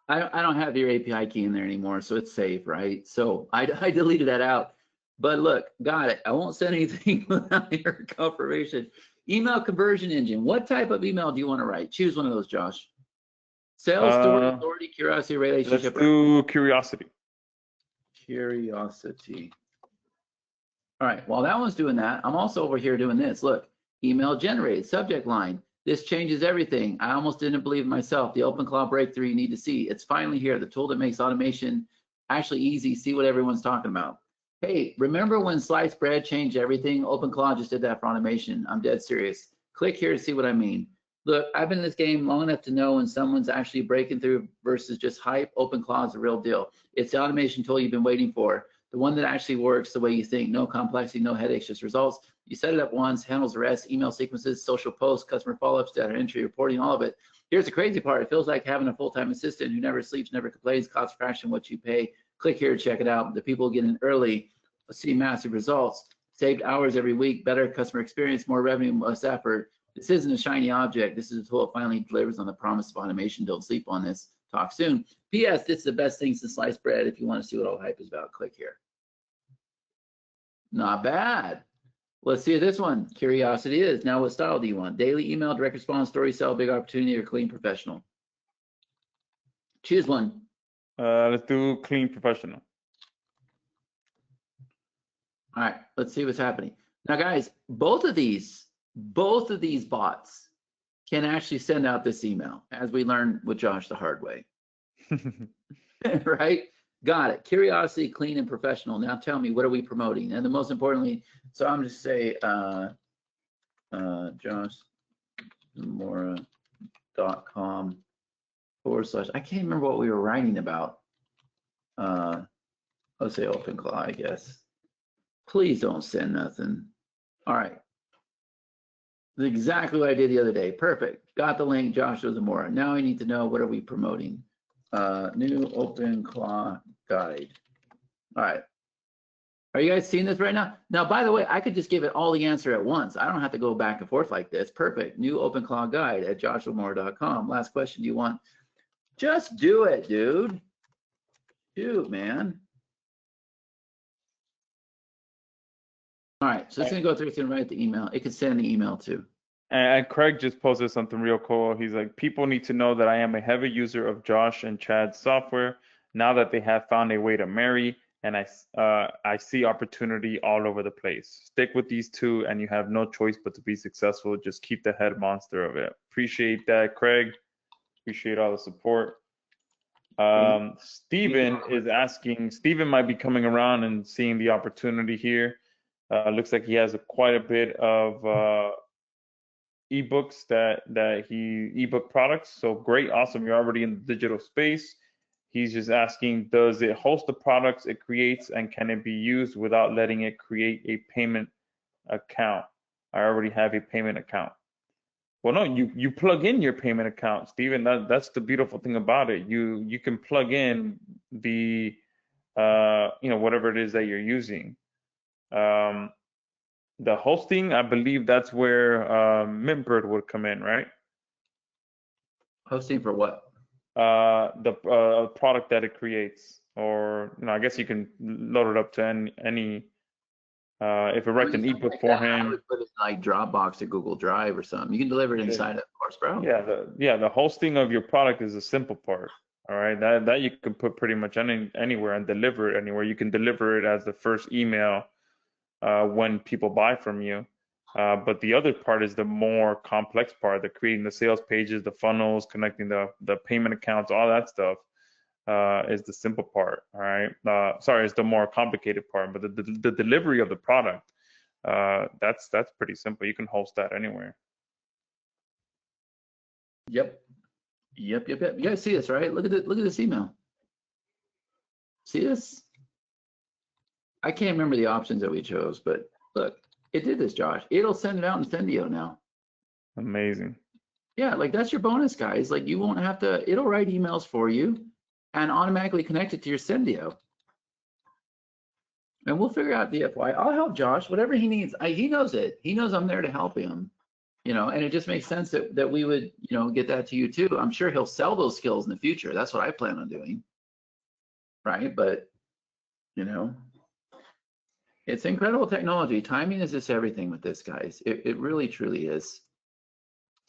I don't have your API key in there anymore, so it's safe, right? So I deleted that out. But look, got it. I won't send anything without your confirmation. Email conversion engine. What type of email do you want to write? Choose one of those, Josh. Sales, story, authority, curiosity, relationship. Let's do curiosity. Curiosity. All right, while that one's doing that, I'm also over here doing this. Look, email generated, subject line. This changes everything. I almost didn't believe it myself. The OpenClaw breakthrough you need to see. It's finally here. The tool that makes automation actually easy. See what everyone's talking about. Hey, remember when sliced bread changed everything? OpenClaw just did that for automation. I'm dead serious. Click here to see what I mean. Look, I've been in this game long enough to know when someone's actually breaking through versus just hype. OpenClaw is the real deal. It's the automation tool you've been waiting for. The one that actually works the way you think. No complexity, no headaches, just results. You set it up once, handles the rest, email sequences, social posts, customer follow-ups, data entry, reporting, all of it. Here's the crazy part. It feels like having a full-time assistant who never sleeps, never complains, costs a fraction what you pay. Click here to check it out. The people getting in early see massive results, saved hours every week, better customer experience, more revenue, less effort. This isn't a shiny object. This is a tool that finally delivers on the promise of automation. Don't sleep on this. Talk soon. P.S. This is the best thing since sliced bread. If you want to see what all hype is about, click here. Not bad. Let's see this one. Curiosity is. Now, what style do you want? Daily, email, direct response, story, sell, big opportunity, or clean professional? Choose one. Let's do clean professional. All right, let's see what's happening. Now, guys, both of these bots can actually send out this email, as we learned with Josh the hard way. Right? Got it. Curiosity, clean, and professional. Now tell me, what are we promoting? And the most importantly, so I'm just say joshmora.com / I can't remember what we were writing about. Let's say OpenClaw, I guess. Please don't send nothing. All right. That's exactly what I did the other day. Perfect. Got the link, Joshua Zamora. Now I need to know, what are we promoting? New OpenClaw guide. All right. Are you guys seeing this right now? Now, by the way, I could just give it all the answer at once. I don't have to go back and forth like this. Perfect. New OpenClaw guide at joshuamora.com. Last question, do you want? Just do it, dude. Shoot, man. All right, so it's gonna go through, it's gonna write the email. It could send the email too. And Craig just posted something real cool. He's like, people need to know that I am a heavy user of Josh and Chad's software now that they have found a way to marry, and I see opportunity all over the place. Stick with these two and you have no choice but to be successful. Just keep the head monster of it. Appreciate that, Craig. Appreciate all the support. Steven is asking, Steven might be coming around and seeing the opportunity here. Looks like he has quite a bit of ebooks ebook products. So great, awesome. You're already in the digital space. He's just asking, does it host the products it creates, and can it be used without letting it create a payment account? I already have a payment account. Well, no, you plug in your payment account, Steven. That's the beautiful thing about it. You can plug in the whatever it is that you're using. The hosting, I believe that's where Mintbird would come in, right? Hosting for what? The product that it creates, or I guess you can load it up to any if it writes an ebook for him. I would put it in like Dropbox or Google Drive or something. You can deliver it inside of course, bro. Yeah, the hosting of your product is the simple part. All right, that you can put pretty much anywhere and deliver it anywhere. You can deliver it as the first email when people buy from you. But the other part is the more complex part, the creating the sales pages, the funnels, connecting the payment accounts, all that stuff is the simple part. All right. Sorry, it's the more complicated part, but the delivery of the product, that's pretty simple. You can host that anywhere. Yep. You guys see this, right? Look at this email. See this? I can't remember the options that we chose, but look, it did this, Josh. It'll send it out in Sendio now. Amazing. Yeah, like that's your bonus, guys. Like you won't have to, it'll write emails for you and automatically connect it to your Sendio. And we'll figure out the FY. I'll help Josh, whatever he needs. He knows it. He knows I'm there to help him, and it just makes sense that we would, get that to you too. I'm sure he'll sell those skills in the future. That's what I plan on doing. Right. But, it's incredible technology. Timing is just everything with this, guys. It really, truly is.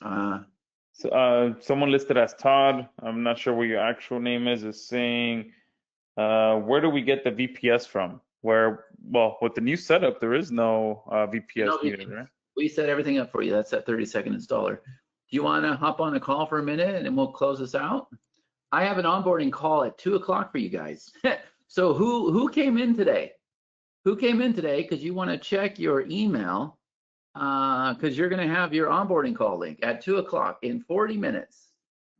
So someone listed as Todd, I'm not sure what your actual name is saying, where do we get the VPS from? Well, with the new setup, there is no VPS needed, right? We set everything up for you. That's that 30-second installer. Do you want to hop on a call for a minute and then we'll close this out? I have an onboarding call at 2 o'clock for you guys. So who came in today? who came in today because you want to check your email because you're going to have your onboarding call link at 2 o'clock in 40 minutes.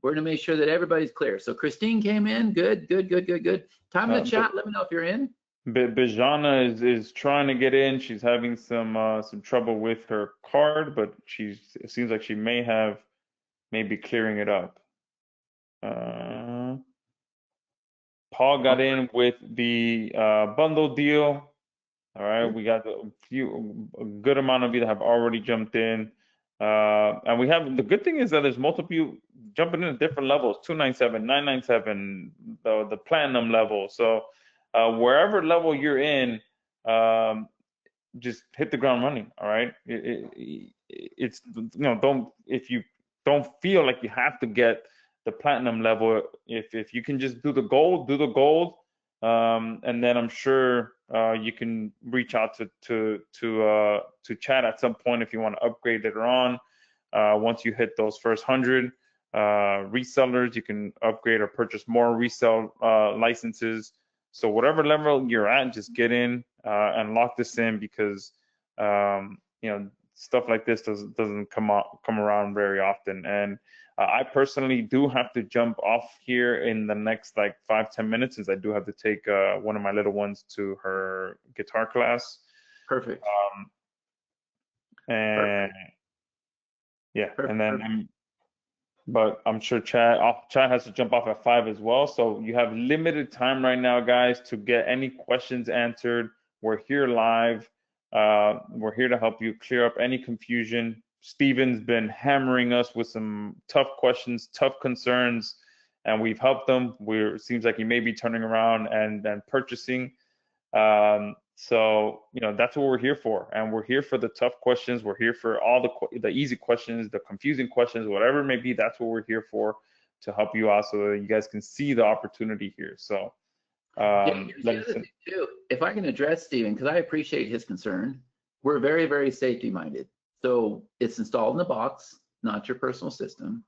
We're going to make sure that everybody's clear. So Christine came in. Good. Time in the chat. Let me know if you're in. Bijana is trying to get in. She's having some trouble with her card, but it seems like she may be clearing it up. Paul got in with the bundle deal. All right, we got a good amount of you that have already jumped in. And we have, the good thing is that there's multiple jumping in at different levels, 297, 997, the platinum level. So wherever level you're in, just hit the ground running. All right. It's, if you don't feel like you have to get the platinum level, if you can just do the gold, and then I'm sure you can reach out to Chad at some point if you want to upgrade later on. Once you hit those first 100 resellers, you can upgrade or purchase more resell licenses. So whatever level you're at, just get in and lock this in, because stuff like this doesn't come around very often. And I personally do have to jump off here in the next like 5-10 minutes, since I do have to take one of my little ones to her guitar class. Perfect. And yeah, Perfect. and then but I'm sure Chad has to jump off at 5 as well. So you have limited time right now, guys, to get any questions answered. We're here live. We're here to help you clear up any confusion. Steven's been hammering us with some tough questions, tough concerns, and we've helped them. It seems like he may be turning around and purchasing. So that's what we're here for, and we're here for the tough questions. We're here for all the easy questions, the confusing questions, whatever it may be. That's what we're here for, to help you out so that you guys can see the opportunity here. So too, if I can address Steven, because I appreciate his concern, we're very, very safety minded. So it's installed in the box, not your personal system.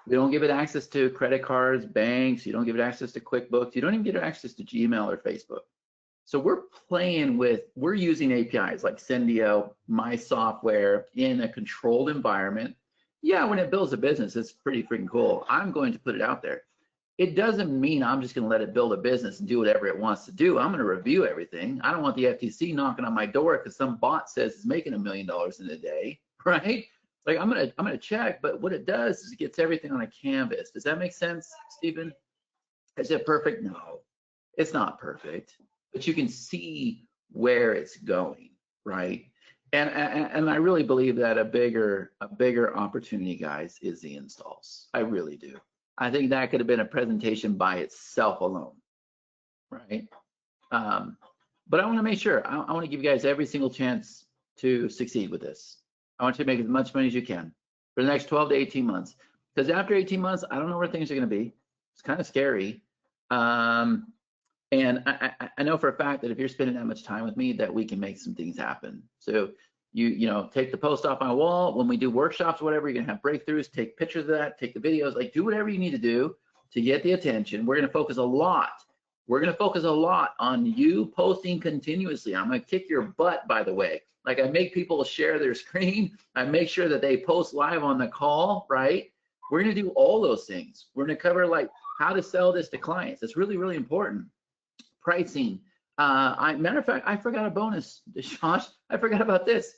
We don't give it access to credit cards, banks. You don't give it access to QuickBooks. You don't even get access to Gmail or Facebook. So we're using APIs like Sendio, my software, in a controlled environment. Yeah, when it builds a business, it's pretty freaking cool. I'm going to put it out there. It doesn't mean I'm just going to let it build a business and do whatever it wants to do. I'm going to review everything. I don't want the FTC knocking on my door because some bot says it's making $1 million in a day, right? Like I'm gonna check, but what it does is it gets everything on a canvas. Does that make sense, Stephen? Is it perfect? No, it's not perfect. But you can see where it's going, right? And I really believe that a bigger opportunity, guys, is the installs. I really do. I think that could have been a presentation by itself alone, right? But I want to make sure. I want to give you guys every single chance to succeed with this. I want you to make as much money as you can for the next 12 to 18 months. Because after 18 months, I don't know where things are going to be. It's kind of scary. And I know for a fact that if you're spending that much time with me, that we can make some things happen. So you take the post off my wall. When we do workshops, whatever, you're gonna have breakthroughs. Take pictures of that. Take the videos. Like, do whatever you need to do to get the attention. We're gonna focus a lot. We're gonna focus a lot on you posting continuously. I'm gonna kick your butt, by the way. Like, I make people share their screen. I make sure that they post live on the call, right? We're gonna do all those things. We're gonna cover like how to sell this to clients. It's really, really important. Pricing. Matter of fact, I forgot a bonus, Josh. I forgot about this.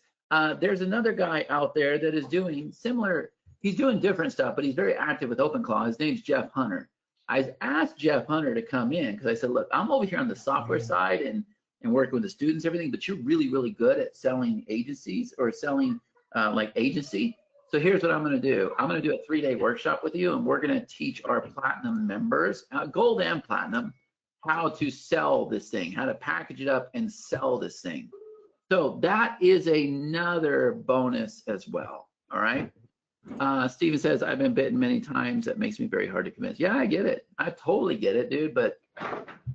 There's another guy out there that is doing similar. He's doing different stuff, but he's very active with OpenClaw. His name's Jeff Hunter. I asked Jeff Hunter to come in because I said, look, I'm over here on the software side and working with the students, everything, but you're really, really good at selling agencies or selling like agency. So here's what I'm going to do. I'm going to do a 3-day workshop with you, and we're going to teach our platinum members, gold and platinum, how to sell this thing, how to package it up and sell this thing. So that is another bonus as well. All right. Steven says, I've been bitten many times. That makes me very hard to convince. Yeah, I get it. I totally get it, dude. But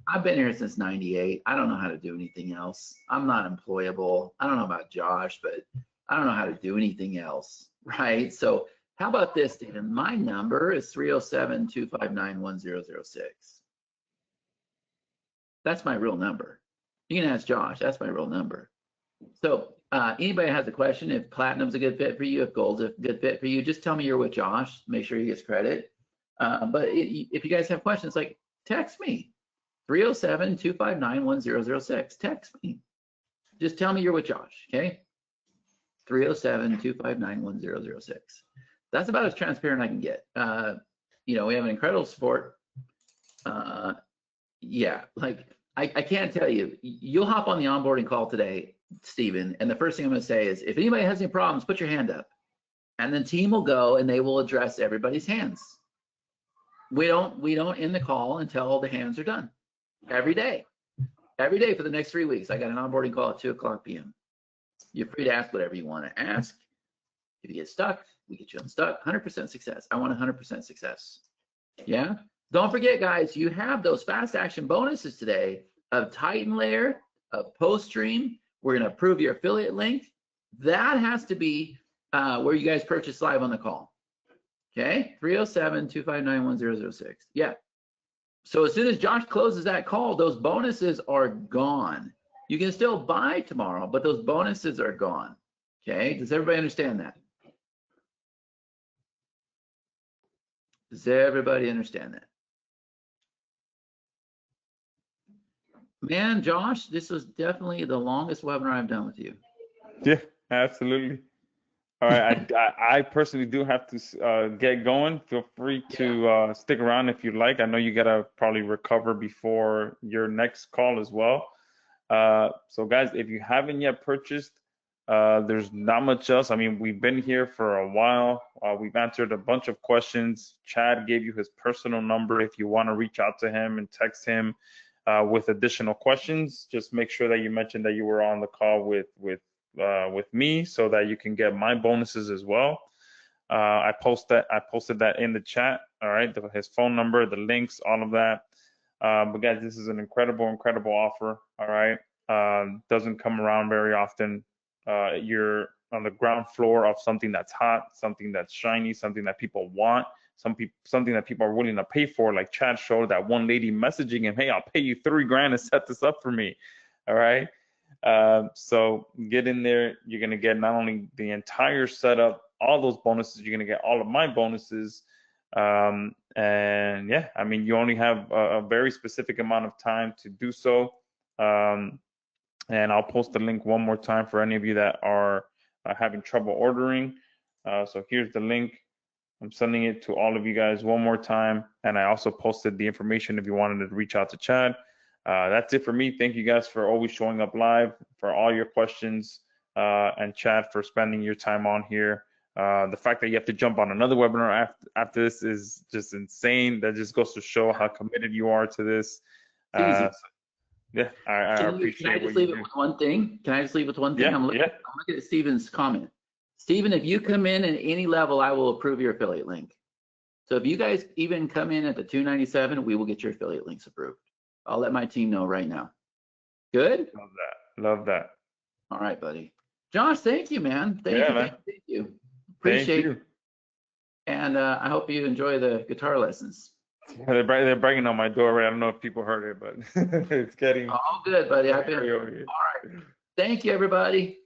I've been here since '98. I don't know how to do anything else. I'm not employable. I don't know about Josh, but I don't know how to do anything else. Right. So how about this, Steven? My number is 307-259-1006. That's my real number. You can ask Josh. That's my real number. So anybody has a question, if platinum's a good fit for you, if gold's a good fit for you, just tell me you're with Josh. Make sure he gets credit. But if you guys have questions, like text me, 307-259-1006. Text me. Just tell me you're with Josh, okay? 307-259-1006. That's about as transparent I can get. You know, we have an incredible support. Yeah, like I can't tell you. You'll hop on the onboarding call today, Stephen, and the first thing I'm going to say is, if anybody has any problems, put your hand up, and the team will go and they will address everybody's hands. We don't end the call until the hands are done. Every day for the next 3 weeks. I got an onboarding call at 2:00 p.m. You're free to ask whatever you want to ask. If you get stuck, we get you unstuck. 100% success. I want 100% success. Yeah. Don't forget, guys, you have those fast action bonuses today of Titan Layer, of Post Stream. We're going to approve your affiliate link. That has to be where you guys purchase live on the call. Okay, 307-259-1006. Yeah. So as soon as Josh closes that call, those bonuses are gone. You can still buy tomorrow, but those bonuses are gone. Okay, does everybody understand that? Does everybody understand that? Man, Josh, this was definitely the longest webinar I've done with you. Yeah, absolutely. All right, I personally do have to get going. Feel free to stick around if you'd like. I know you gotta probably recover before your next call as well. So guys, if you haven't yet purchased, there's not much else. I mean, we've been here for a while. We've answered a bunch of questions. Chad gave you his personal number if you want to reach out to him and text him with additional questions. Just make sure that you mentioned that you were on the call with me so that you can get my bonuses as well. I posted that in the chat. All right, his phone number, the links, all of that. But guys, this is an incredible offer. All right, doesn't come around very often. You're on the ground floor of something that's hot, something that's shiny, something that people want, something that people are willing to pay for. Like Chad showed that one lady messaging him, "Hey, I'll pay you $3 grand to set this up for me." All right. So get in there. You're gonna get not only the entire setup, all those bonuses. You're gonna get all of my bonuses. And yeah, I mean, you only have a very specific amount of time to do so. And I'll post the link one more time for any of you that are having trouble ordering. So here's the link. I'm sending it to all of you guys one more time. And I also posted the information if you wanted to reach out to Chad. That's it for me. Thank you guys for always showing up live, for all your questions, and Chad for spending your time on here. The fact that you have to jump on another webinar after this is just insane. That just goes to show how committed you are to this. Yeah, I appreciate it. Can I just leave it with one thing? Yeah, I'm looking at Steven's comment. Steven, if you come in at any level, I will approve your affiliate link. So if you guys even come in at the 297, we will get your affiliate links approved. I'll let my team know right now. Good? Love that. All right, buddy. Josh, thank you, man. Thank you. Appreciate it. And I hope you enjoy the guitar lessons. Yeah, they're banging on my door, right? I don't know if people heard it, but it's getting all good, buddy. All right. Thank you, everybody.